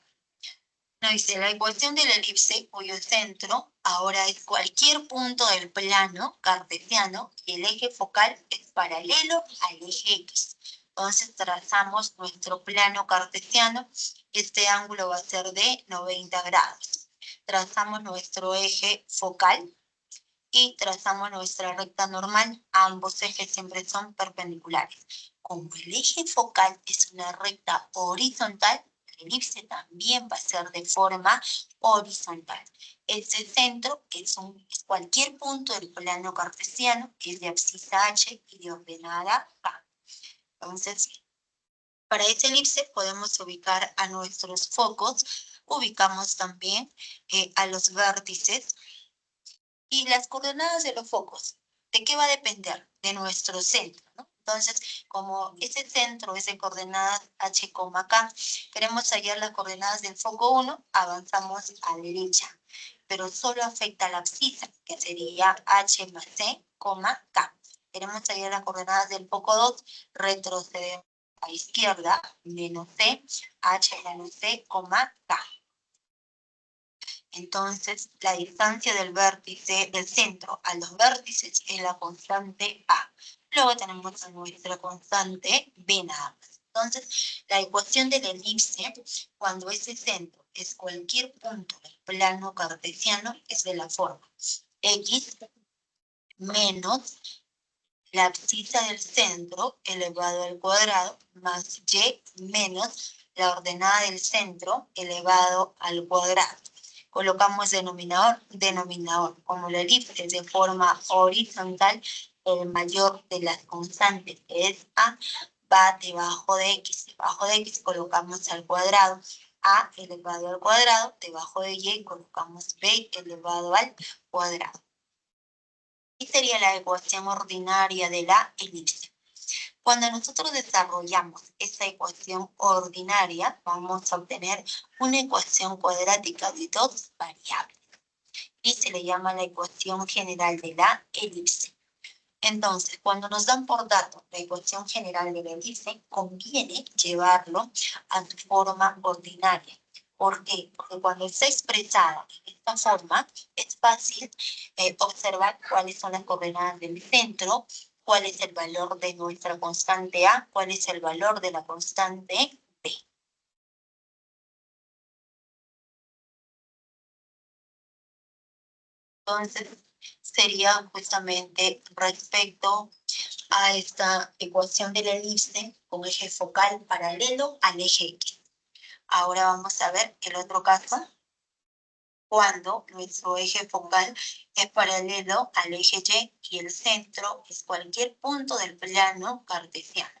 Nos dice la ecuación de la elipse cuyo centro ahora es cualquier punto del plano cartesiano y el eje focal es paralelo al eje X. Entonces trazamos nuestro plano cartesiano. Este ángulo va a ser de 90 grados. Trazamos nuestro eje focal y trazamos nuestra recta normal. Ambos ejes siempre son perpendiculares. Como el eje focal es una recta horizontal, la elipse también va a ser de forma horizontal. Ese centro es cualquier punto del plano cartesiano, que es de abscisa H y de ordenada K. Entonces, para esa elipse podemos ubicar a nuestros focos, ubicamos también a los vértices. Y las coordenadas de los focos, ¿de qué va a depender? De nuestro centro, ¿no? Entonces, como ese centro es de coordenadas H, K, queremos hallar las coordenadas del foco 1, avanzamos a la derecha, pero solo afecta a la abscisa, que sería H más C, K. Queremos hallar las coordenadas del foco 2, retrocedemos a la izquierda, menos C, H menos C, K. Entonces, la distancia del vértice del centro a los vértices es la constante A. Luego tenemos nuestra constante B nada más. Entonces, la ecuación de la elipse, cuando ese centro es cualquier punto del plano cartesiano, es de la forma X menos la abscisa del centro elevado al cuadrado más Y menos la ordenada del centro elevado al cuadrado. Colocamos denominador, denominador. Como la elipse es de forma horizontal, el mayor de las constantes, que es A, va debajo de X. Debajo de X colocamos al cuadrado. A elevado al cuadrado, debajo de Y colocamos B elevado al cuadrado. Y sería la ecuación ordinaria de la elipse. Cuando nosotros desarrollamos esa ecuación ordinaria, vamos a obtener una ecuación cuadrática de dos variables. Y se le llama la ecuación general de la elipse. Entonces, cuando nos dan por dato la ecuación general de la elipse, conviene llevarlo a su forma ordinaria. ¿Por qué? Porque cuando está expresada en esta forma, es fácil observar cuáles son las coordenadas del centro, cuál es el valor de nuestra constante A, cuál es el valor de la constante B. Entonces, sería justamente respecto a esta ecuación de la elipse con eje focal paralelo al eje X. Ahora vamos a ver el otro caso, cuando nuestro eje focal es paralelo al eje Y y el centro es cualquier punto del plano cartesiano.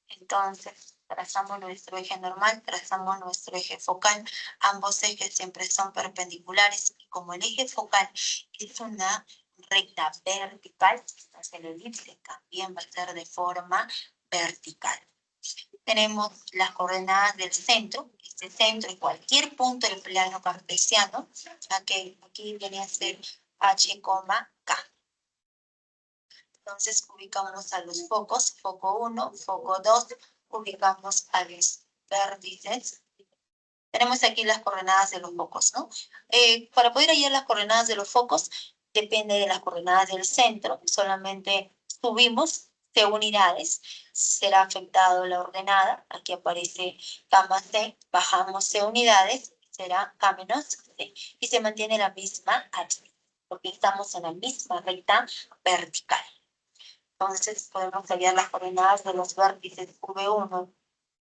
Entonces, trazamos nuestro eje normal, trazamos nuestro eje focal. Ambos ejes siempre son perpendiculares y como el eje focal es una recta vertical, entonces el elipse también va a ser de forma vertical. Tenemos las coordenadas del centro, este centro en cualquier punto del plano cartesiano, aquí viene a ser H, K. Entonces ubicamos a los focos, foco 1, foco 2, ubicamos a los vértices. Tenemos aquí las coordenadas de los focos, ¿no? Para poder hallar las coordenadas de los focos, depende de las coordenadas del centro, solamente subimos C unidades, será afectado la ordenada, aquí aparece K más C, bajamos C unidades, será K menos C, y se mantiene la misma H, porque estamos en la misma recta vertical. Entonces podemos hallar las coordenadas de los vértices V1,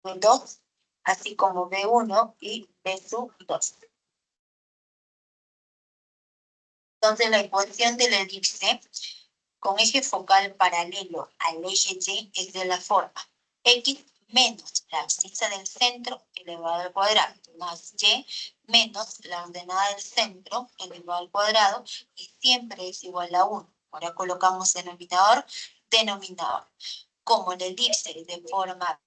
V2, así como B1 y B2. Entonces la ecuación del elipse con eje focal paralelo al eje Y es de la forma X menos la abscisa del centro elevado al cuadrado, más Y menos la ordenada del centro elevado al cuadrado, y siempre es igual a 1. Ahora colocamos denominador, denominador. Como el elipse es de forma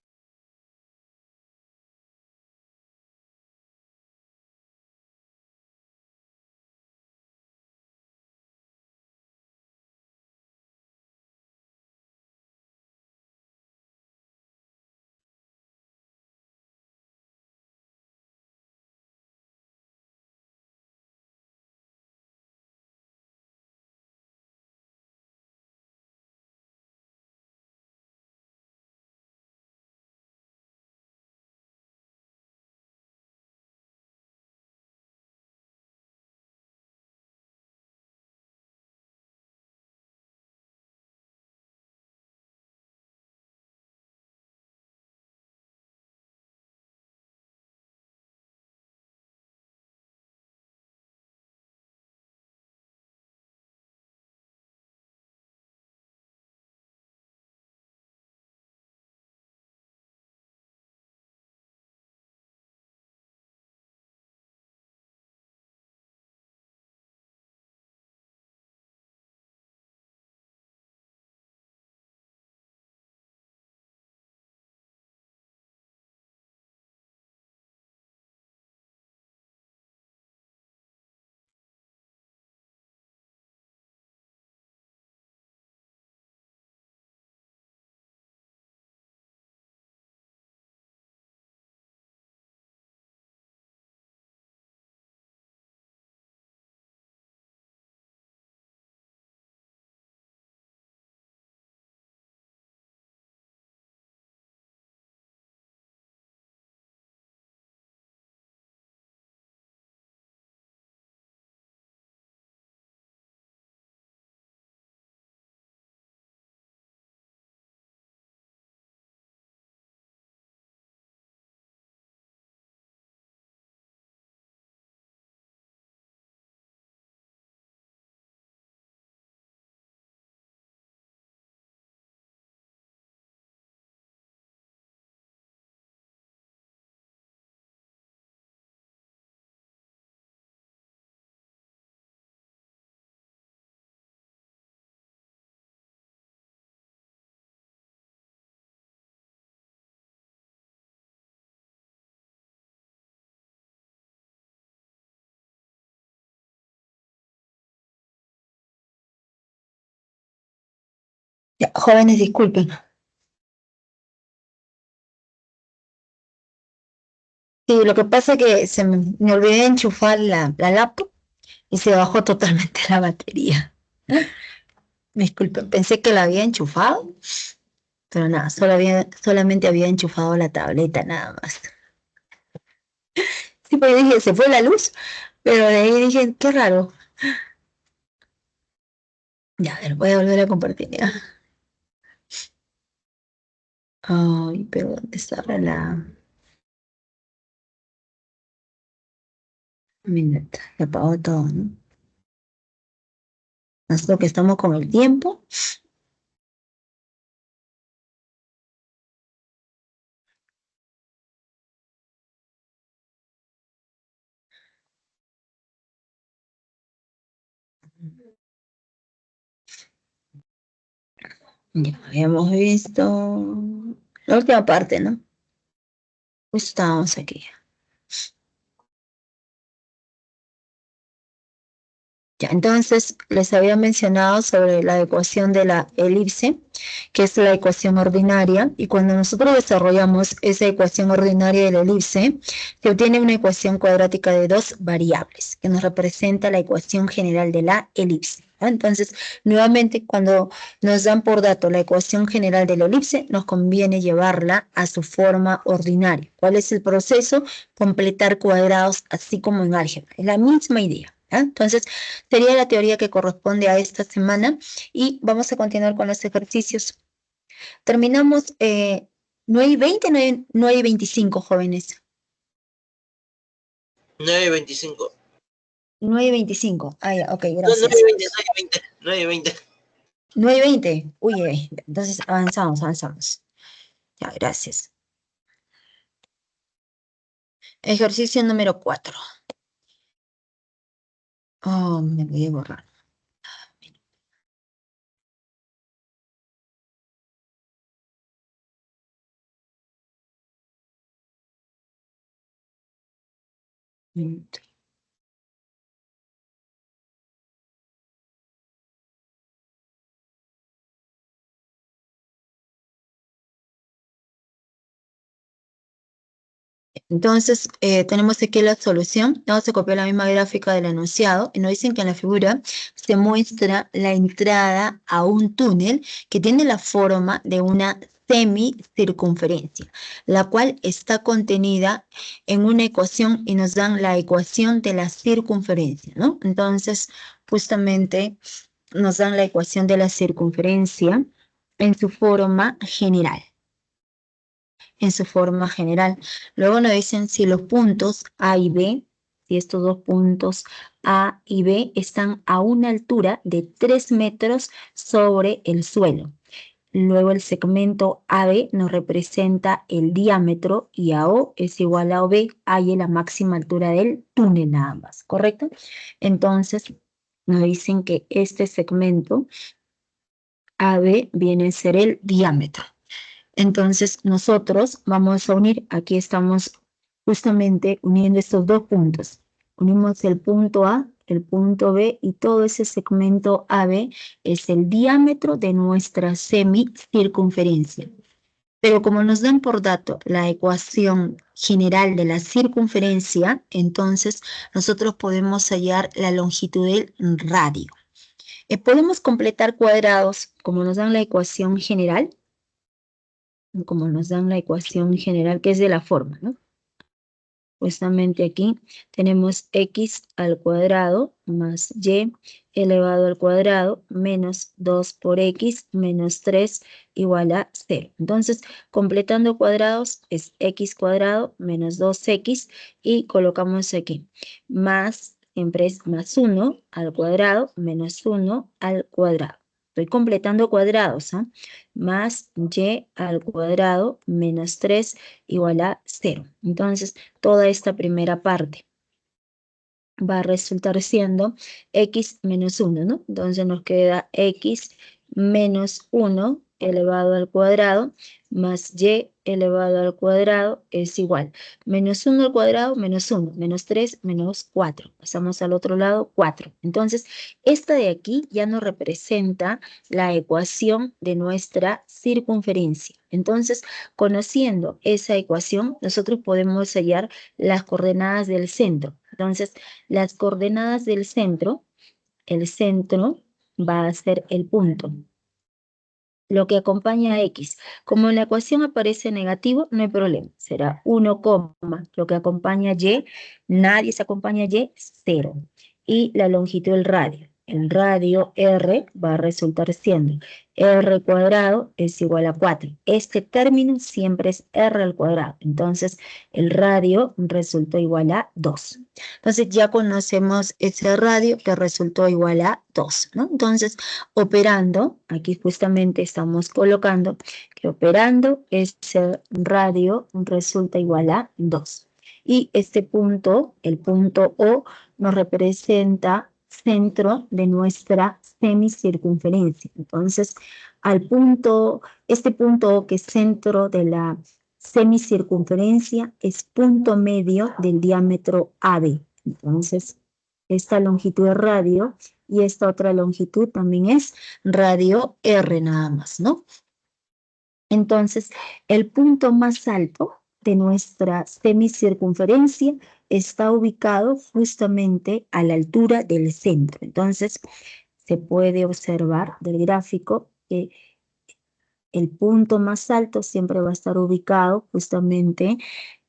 Ya, jóvenes, disculpen. Sí, lo que pasa es que me olvidé de enchufar la laptop y se bajó totalmente la batería. Disculpen, pensé que la había enchufado, pero nada, solamente había enchufado la tableta nada más. Sí, pues dije, se fue la luz, pero de ahí dije, qué raro. Ya, a ver, voy a volver a compartir ya. Ay, pero ¿dónde estaba la...? Mira, se apagó todo, ¿no? Nosotros que estamos con el tiempo. Ya habíamos visto la última parte, ¿no? Pues estábamos aquí. Ya, entonces, les había mencionado sobre la ecuación de la elipse, que es la ecuación ordinaria, y cuando nosotros desarrollamos esa ecuación ordinaria de la elipse, se obtiene una ecuación cuadrática de dos variables, que nos representa la ecuación general de la elipse, ¿no? Entonces, nuevamente, cuando nos dan por dato la ecuación general de la elipse, nos conviene llevarla a su forma ordinaria. ¿Cuál es el proceso? Completar cuadrados, así como en álgebra. Es la misma idea, ¿ya? Entonces, sería la teoría que corresponde a esta semana y vamos a continuar con los ejercicios. Terminamos 9:20, 9:25, jóvenes. 9:25. 9:25. Ah, ya, ok, No, gracias. 9:20, 9:20. 9:20. Uy, entonces avanzamos. Ya, gracias. Ejercicio número 4. Oh, me voy a borrar. Entonces, tenemos aquí la solución. Vamos a copiar la misma gráfica del enunciado y nos dicen que en la figura se muestra la entrada a un túnel que tiene la forma de una semicircunferencia, la cual está contenida en una ecuación y nos dan la ecuación de la circunferencia, ¿no? Entonces, justamente nos dan la ecuación de la circunferencia en su forma general. Luego nos dicen si los puntos A y B, si estos dos puntos A y B están a una altura de 3 metros sobre el suelo. Luego el segmento AB nos representa el diámetro y AO es igual a OB, ahí es la máxima altura del túnel nada más, ¿correcto? Entonces nos dicen que este segmento AB viene a ser el diámetro. Entonces, nosotros vamos a unir, aquí estamos justamente uniendo estos dos puntos. Unimos el punto A, el punto B y todo ese segmento AB es el diámetro de nuestra semicircunferencia. Pero como nos dan por dato la ecuación general de la circunferencia, entonces nosotros podemos hallar la longitud del radio. Podemos completar cuadrados como nos dan la ecuación general, que es de la forma, ¿no? Justamente aquí tenemos x al cuadrado más y elevado al cuadrado menos 2 por x menos 3 igual a 0. Entonces, completando cuadrados es x cuadrado menos 2x y colocamos aquí más, siempre es más 1 al cuadrado menos 1 al cuadrado. Estoy completando cuadrados, ¿eh? Más y al cuadrado menos 3 igual a 0. Entonces, toda esta primera parte va a resultar siendo x menos 1, ¿no? Entonces nos queda x menos 1 elevado al cuadrado más y elevado al cuadrado es igual. Menos 1 al cuadrado, menos 1, menos 3, menos 4. Pasamos al otro lado, 4. Entonces, esta de aquí ya nos representa la ecuación de nuestra circunferencia. Entonces, conociendo esa ecuación, nosotros podemos hallar las coordenadas del centro. Entonces, las coordenadas del centro, el centro va a ser el punto. Lo que acompaña a x. Como en la ecuación aparece negativo, no hay problema. Será 1, lo que acompaña a y, nadie se acompaña a y, 0. Y la longitud del radio. El radio r va a resultar siendo r cuadrado es igual a 4. Este término siempre es r al cuadrado. Entonces, el radio resultó igual a 2. Entonces, ya conocemos ese radio que resultó igual a 2, ¿no? Entonces, operando, aquí justamente estamos colocando que operando ese radio resulta igual a 2. Y este punto, el punto O, nos representa centro de nuestra semicircunferencia. Entonces, al punto, este punto que es centro de la semicircunferencia es punto medio del diámetro AB. Entonces, esta longitud es radio y esta otra longitud también es radio R nada más, ¿no? Entonces, el punto más alto de nuestra semicircunferencia está ubicado justamente a la altura del centro. Entonces, se puede observar del gráfico que el punto más alto siempre va a estar ubicado justamente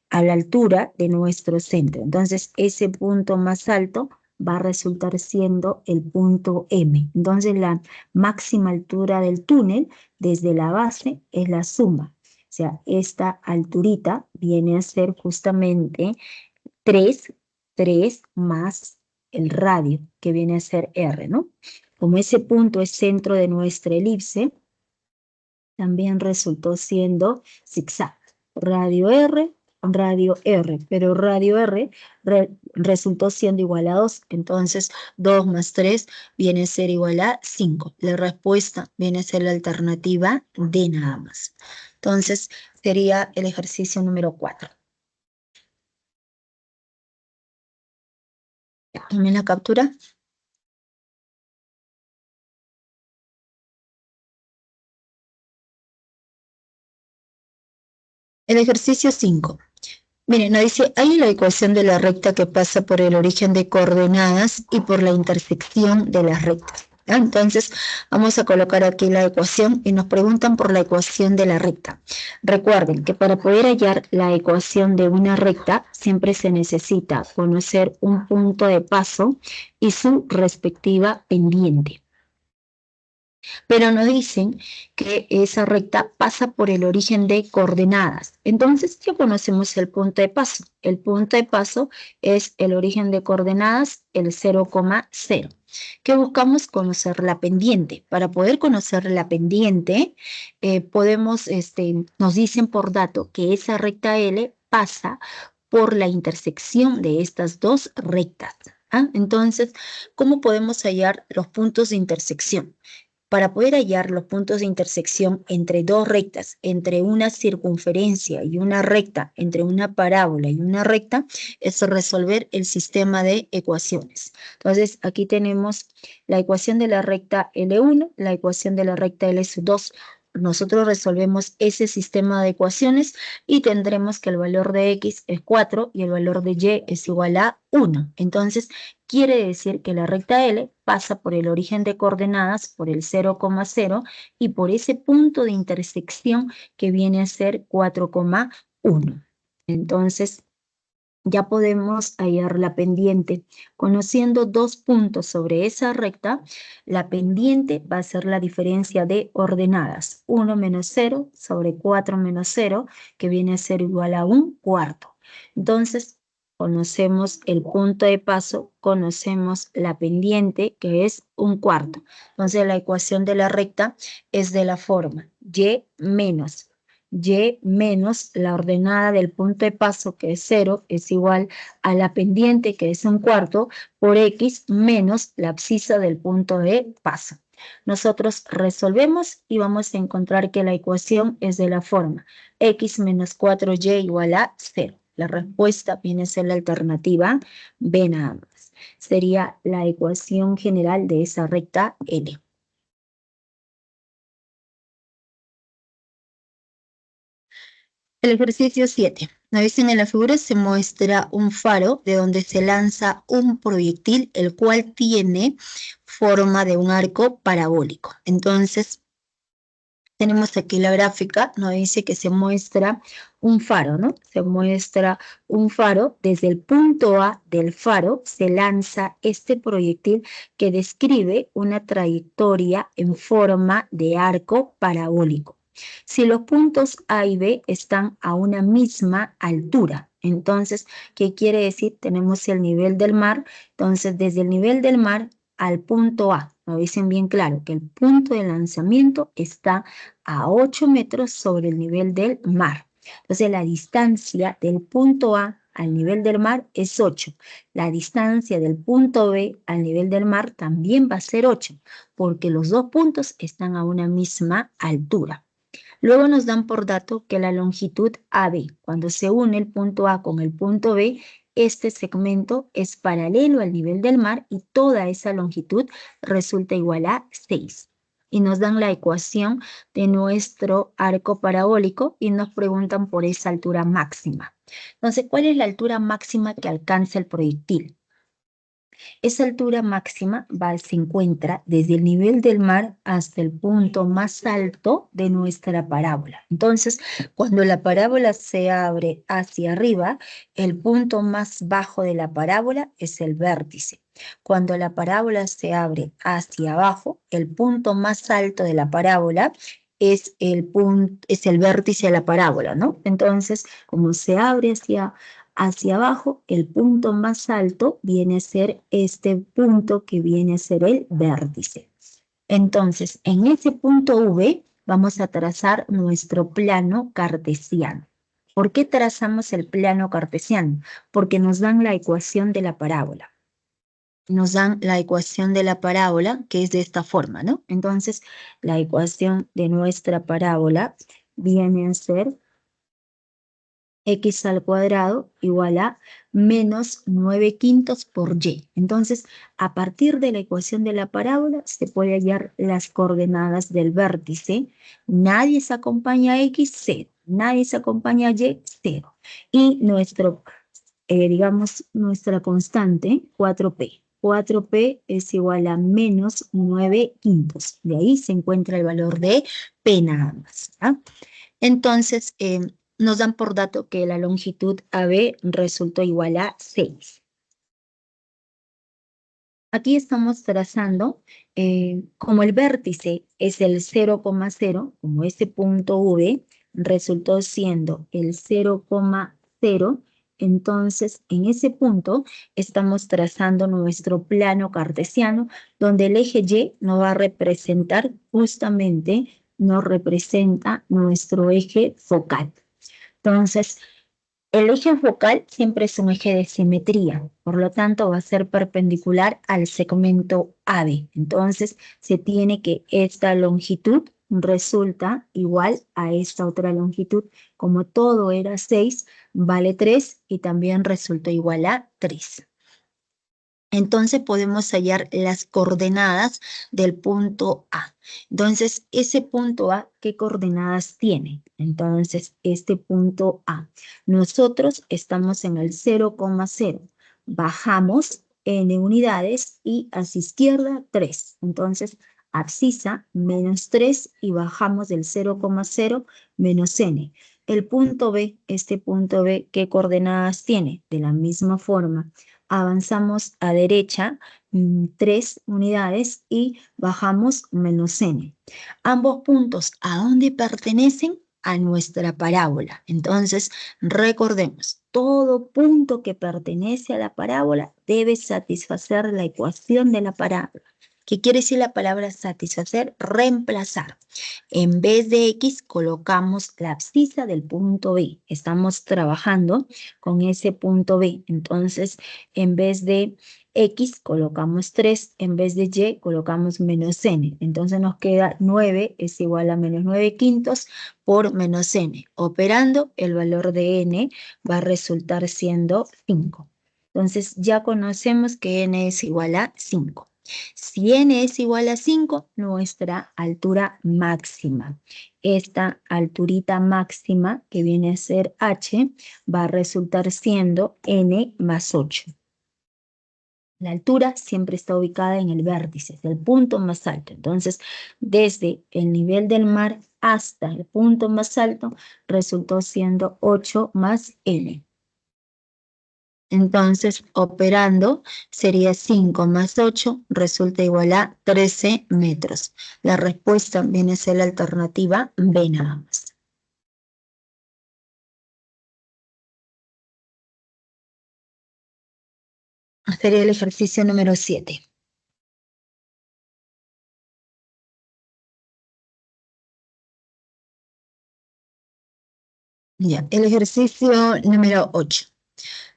a la altura de nuestro centro. Entonces, ese punto más alto va a resultar siendo el punto M. Entonces, la máxima altura del túnel desde la base es la suma. O sea, esta alturita viene a ser justamente 3 más el radio, que viene a ser R, ¿no? Como ese punto es centro de nuestra elipse, también resultó siendo zigzag. Radio R, pero radio R resultó siendo igual a 2, entonces 2 más 3 viene a ser igual a 5. La respuesta viene a ser la alternativa D nada más. Entonces sería el ejercicio número 4. Tomen la captura. El ejercicio 5. Miren, nos dice, hay la ecuación de la recta que pasa por el origen de coordenadas y por la intersección de las rectas. ¿Ya? Entonces, vamos a colocar aquí la ecuación y nos preguntan por la ecuación de la recta. Recuerden que para poder hallar la ecuación de una recta, siempre se necesita conocer un punto de paso y su respectiva pendiente. Pero nos dicen que esa recta pasa por el origen de coordenadas. Entonces ya conocemos el punto de paso. El punto de paso es el origen de coordenadas, el 0,0. ¿Qué buscamos? Conocer la pendiente. Para poder conocer la pendiente, nos dicen por dato que esa recta L pasa por la intersección de estas dos rectas. ¿Ah? Entonces, ¿cómo podemos hallar los puntos de intersección? Para poder hallar los puntos de intersección entre dos rectas, entre una circunferencia y una recta, entre una parábola y una recta, es resolver el sistema de ecuaciones. Entonces, aquí tenemos la ecuación de la recta L1, la ecuación de la recta L2. Nosotros resolvemos ese sistema de ecuaciones y tendremos que el valor de X es 4 y el valor de Y es igual a 1. Entonces, quiere decir que la recta L pasa por el origen de coordenadas, por el 0,0 y por ese punto de intersección que viene a ser 4,1. Entonces, ya podemos hallar la pendiente. Conociendo dos puntos sobre esa recta, la pendiente va a ser la diferencia de ordenadas. 1 menos 0 sobre 4 menos 0, que viene a ser igual a 1/4. Entonces, conocemos el punto de paso, conocemos la pendiente, que es 1/4. Entonces, la ecuación de la recta es de la forma y menos la ordenada del punto de paso, que es 0, es igual a la pendiente, que es 1/4, por X menos la abscisa del punto de paso. Nosotros resolvemos y vamos a encontrar que la ecuación es de la forma X menos 4Y igual a 0. La respuesta viene a ser la alternativa B nada más. Sería la ecuación general de esa recta L. El ejercicio 7. Nos dicen en la figura se muestra un faro de donde se lanza un proyectil, el cual tiene forma de un arco parabólico. Entonces, tenemos aquí la gráfica, nos dice que se muestra un faro, ¿no? Se muestra un faro, desde el punto A del faro se lanza este proyectil que describe una trayectoria en forma de arco parabólico. Si los puntos A y B están a una misma altura, entonces, ¿qué quiere decir? Tenemos el nivel del mar, entonces desde el nivel del mar al punto A, lo dicen bien claro, que el punto de lanzamiento está a 8 metros sobre el nivel del mar. Entonces, la distancia del punto A al nivel del mar es 8. La distancia del punto B al nivel del mar también va a ser 8, porque los dos puntos están a una misma altura. Luego nos dan por dato que la longitud AB, cuando se une el punto A con el punto B, este segmento es paralelo al nivel del mar y toda esa longitud resulta igual a 6. Y nos dan la ecuación de nuestro arco parabólico y nos preguntan por esa altura máxima. Entonces, ¿cuál es la altura máxima que alcanza el proyectil? Esa altura máxima se encuentra desde el nivel del mar hasta el punto más alto de nuestra parábola. Entonces, cuando la parábola se abre hacia arriba, el punto más bajo de la parábola es el vértice. Cuando la parábola se abre hacia abajo, el punto más alto de la parábola es el vértice de la parábola, ¿no? Entonces, como se abre hacia abajo, el punto más alto viene a ser este punto que viene a ser el vértice. Entonces, en ese punto V vamos a trazar nuestro plano cartesiano. ¿Por qué trazamos el plano cartesiano? Porque nos dan la ecuación de la parábola. Nos dan la ecuación de la parábola, que es de esta forma, ¿no? Entonces, la ecuación de nuestra parábola viene a ser x al cuadrado igual a menos 9 quintos por y. Entonces, a partir de la ecuación de la parábola, se puede hallar las coordenadas del vértice. Nadie se acompaña a x, 0. Nadie se acompaña a y, 0. Y nuestra constante, 4p. 4p es igual a menos 9 quintos. De ahí se encuentra el valor de p nada más, ¿ah? Entonces, nos dan por dato que la longitud AB resultó igual a 6. Aquí estamos trazando, como el vértice es el 0,0, como este punto V resultó siendo el 0,0, entonces en ese punto estamos trazando nuestro plano cartesiano, donde el eje Y nos va a representar justamente, nos representa nuestro eje focal. Entonces, el eje focal siempre es un eje de simetría, por lo tanto va a ser perpendicular al segmento AB. Entonces, se tiene que esta longitud resulta igual a esta otra longitud. Como todo era 6, vale 3 y también resultó igual a 3. Entonces podemos hallar las coordenadas del punto A. Entonces, ese punto A, ¿qué coordenadas tiene? Entonces, este punto A. Nosotros estamos en el 0,0. Bajamos n unidades y hacia izquierda 3. Entonces, abscisa menos 3 y bajamos del 0,0 menos n. El punto B, este punto B, ¿qué coordenadas tiene? De la misma forma. Avanzamos a derecha 3 unidades y bajamos menos n. Ambos puntos, ¿a dónde pertenecen? A nuestra parábola. Entonces, recordemos, todo punto que pertenece a la parábola debe satisfacer la ecuación de la parábola. ¿Qué quiere decir la palabra satisfacer? Reemplazar. En vez de X colocamos la abscisa del punto B. Estamos trabajando con ese punto B. Entonces, en vez de X colocamos 3, en vez de Y colocamos menos N. Entonces nos queda 9 es igual a menos 9 quintos por menos N. Operando, el valor de N va a resultar siendo 5. Entonces ya conocemos que N es igual a 5. Si n es igual a 5, nuestra altura máxima. Esta alturita máxima, que viene a ser h, va a resultar siendo n más 8. La altura siempre está ubicada en el vértice, es el punto más alto. Entonces, desde el nivel del mar hasta el punto más alto, resultó siendo 8 más n. Entonces, operando, sería 5 más 8, resulta igual a 13 metros. La respuesta viene a ser la alternativa B nada más. Sería el ejercicio número 7. Ya, el ejercicio número 8.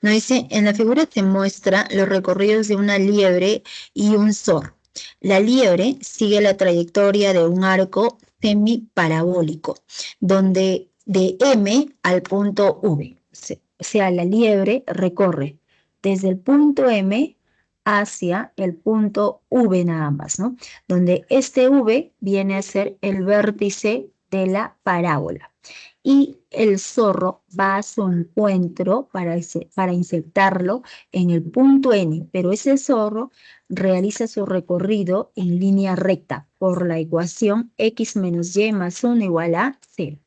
Nos dice, en la figura te muestra los recorridos de una liebre y un zorro. La liebre sigue la trayectoria de un arco semiparabólico, donde de M al punto V. O sea, la liebre recorre desde el punto M hacia el punto V nada más, ¿no? Donde este V viene a ser el vértice de la parábola. Y el zorro va a su encuentro para insertarlo en el punto N, pero ese zorro realiza su recorrido en línea recta por la ecuación x menos y más 1 igual a 0.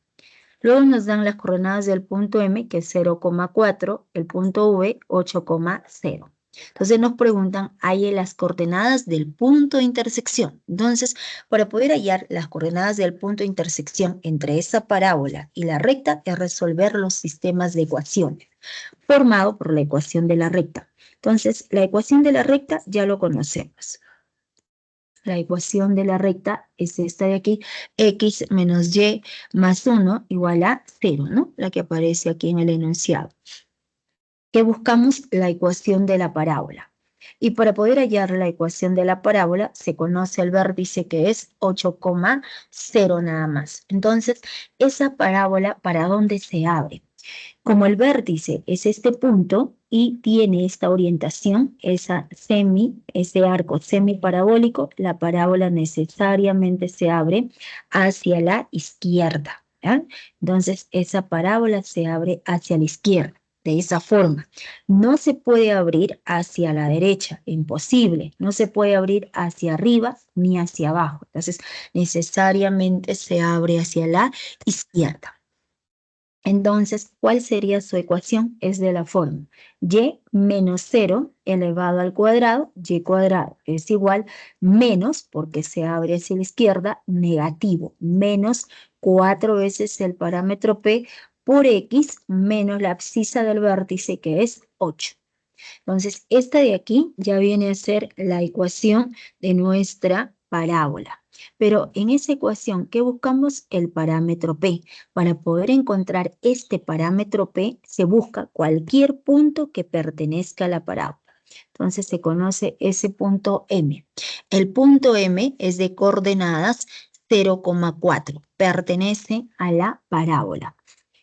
Luego nos dan las coordenadas del punto M, que es 0,4, el punto V, 8,0. Entonces nos preguntan, hay las coordenadas del punto de intersección. Entonces, para poder hallar las coordenadas del punto de intersección entre esa parábola y la recta, es resolver los sistemas de ecuaciones, formado por la ecuación de la recta. Entonces, la ecuación de la recta ya lo conocemos. La ecuación de la recta es esta de aquí, x menos y más 1 igual a 0, ¿no? La que aparece aquí en el enunciado. Que buscamos la ecuación de la parábola. Y para poder hallar la ecuación de la parábola, se conoce el vértice que es 8,0 nada más. Entonces, esa parábola, ¿para dónde se abre? Como el vértice es este punto y tiene esta orientación, ese arco semiparabólico, la parábola necesariamente se abre hacia la izquierda, ¿ya? Entonces, esa parábola se abre hacia la izquierda, de esa forma. No se puede abrir hacia la derecha, imposible. No se puede abrir hacia arriba ni hacia abajo. Entonces, necesariamente se abre hacia la izquierda. Entonces, ¿cuál sería su ecuación? Es de la forma y menos 0 elevado al cuadrado, y cuadrado es igual menos, porque se abre hacia la izquierda, negativo, menos 4 veces el parámetro P por X menos la abscisa del vértice, que es 8. Entonces, esta de aquí ya viene a ser la ecuación de nuestra parábola. Pero en esa ecuación, ¿qué buscamos? El parámetro P. Para poder encontrar este parámetro P, se busca cualquier punto que pertenezca a la parábola. Entonces, se conoce ese punto M. El punto M es de coordenadas 0,4. Pertenece a la parábola.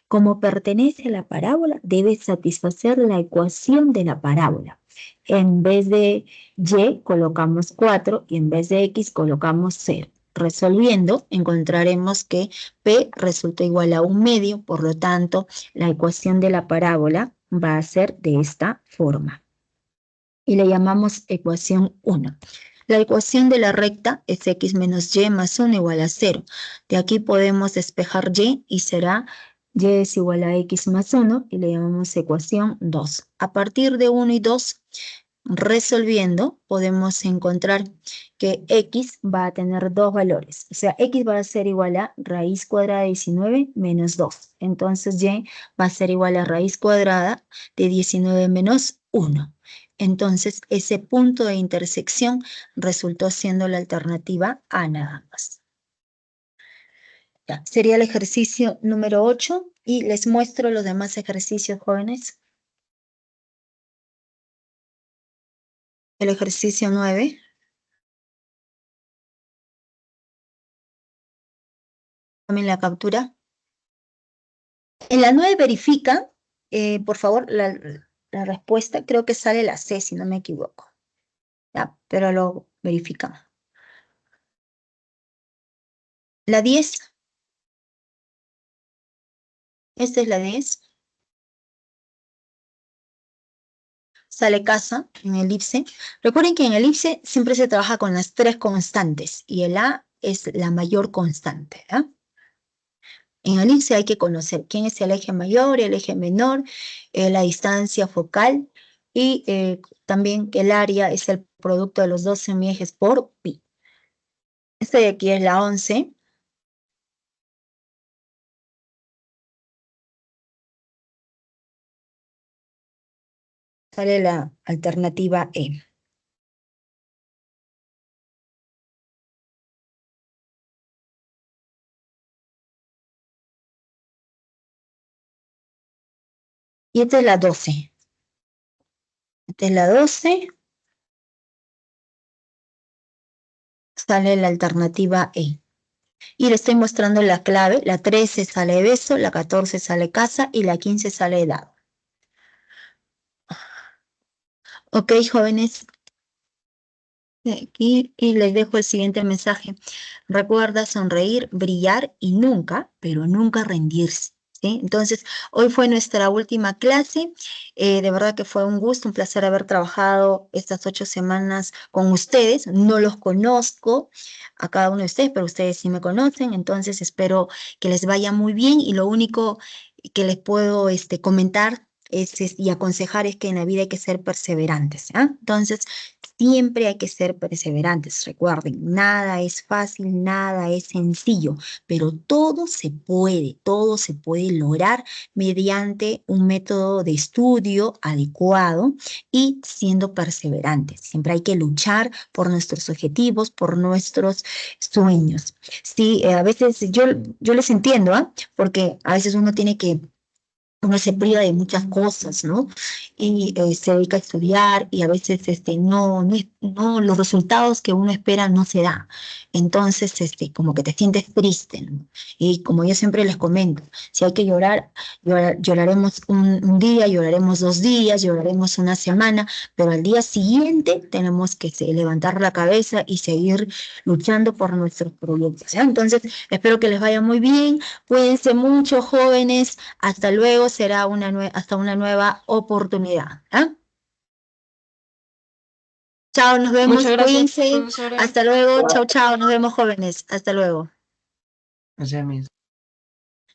Como pertenece a la parábola, debe satisfacer la ecuación de la parábola. En vez de y colocamos 4 y en vez de x colocamos 0. Resolviendo, encontraremos que P resulta igual a 1 medio, por lo tanto, la ecuación de la parábola va a ser de esta forma. Y le llamamos ecuación 1. La ecuación de la recta es x menos y más 1 igual a 0. De aquí podemos despejar y será y es igual a x más 1 y le llamamos ecuación 2. A partir de 1 y 2, resolviendo, podemos encontrar que x va a tener dos valores. O sea, x va a ser igual a raíz cuadrada de 19 menos 2. Entonces, y va a ser igual a raíz cuadrada de 19 menos 1. Entonces, ese punto de intersección resultó siendo la alternativa A nada más. Ya, sería el ejercicio número 8 y les muestro los demás ejercicios, jóvenes. El ejercicio 9. Tomen la captura. En la 9 verifica, por favor, la respuesta. Creo que sale la C, si no me equivoco. Ya, pero lo verificamos. La 10. Esta es la 10. Sale casa en elipse. Recuerden que en elipse siempre se trabaja con las tres constantes y el A es la mayor constante, ¿eh? En elipse hay que conocer quién es el eje mayor, el eje menor, la distancia focal y también que el área es el producto de los dos semiejes por pi. Esta de aquí es la 11. Sale la alternativa E. Y esta es la 12. Esta es la 12. Sale la alternativa E. Y le estoy mostrando la clave. La 13 sale beso, la 14 sale casa y la 15 sale edad. Ok, jóvenes. Aquí y les dejo el siguiente mensaje. Recuerda sonreír, brillar y nunca, pero nunca rendirse. ¿Sí? Entonces, hoy fue nuestra última clase. De verdad que fue un gusto, un placer haber trabajado estas 8 semanas con ustedes. No los conozco a cada uno de ustedes, pero ustedes sí me conocen. Entonces, espero que les vaya muy bien. Y lo único que les puedo comentar y aconsejar es que en la vida hay que ser perseverantes. ¿Ah? Entonces, siempre hay que ser perseverantes. Recuerden, nada es fácil, nada es sencillo, pero todo se puede lograr mediante un método de estudio adecuado y siendo perseverantes. Siempre hay que luchar por nuestros objetivos, por nuestros sueños. Sí, a veces yo les entiendo, ¿ah? Porque a veces uno se priva de muchas cosas, ¿no? Y se dedica a estudiar y a veces no, los resultados que uno espera no se da. Entonces, como que te sientes triste, ¿no? Y como yo siempre les comento, si hay que llorar, lloraremos un día, lloraremos 2 días, lloraremos una semana, pero al día siguiente tenemos que levantar la cabeza y seguir luchando por nuestros proyectos, ¿ya? Entonces, espero que les vaya muy bien. Cuídense mucho, jóvenes. Hasta luego, será hasta una nueva oportunidad. ¿Ah? Chao, nos vemos, Muchas gracias, cuídense. profesora. Hasta luego, chao, chao, nos vemos, jóvenes. Hasta luego. O sea, mis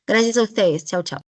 Gracias a ustedes, chao, chao.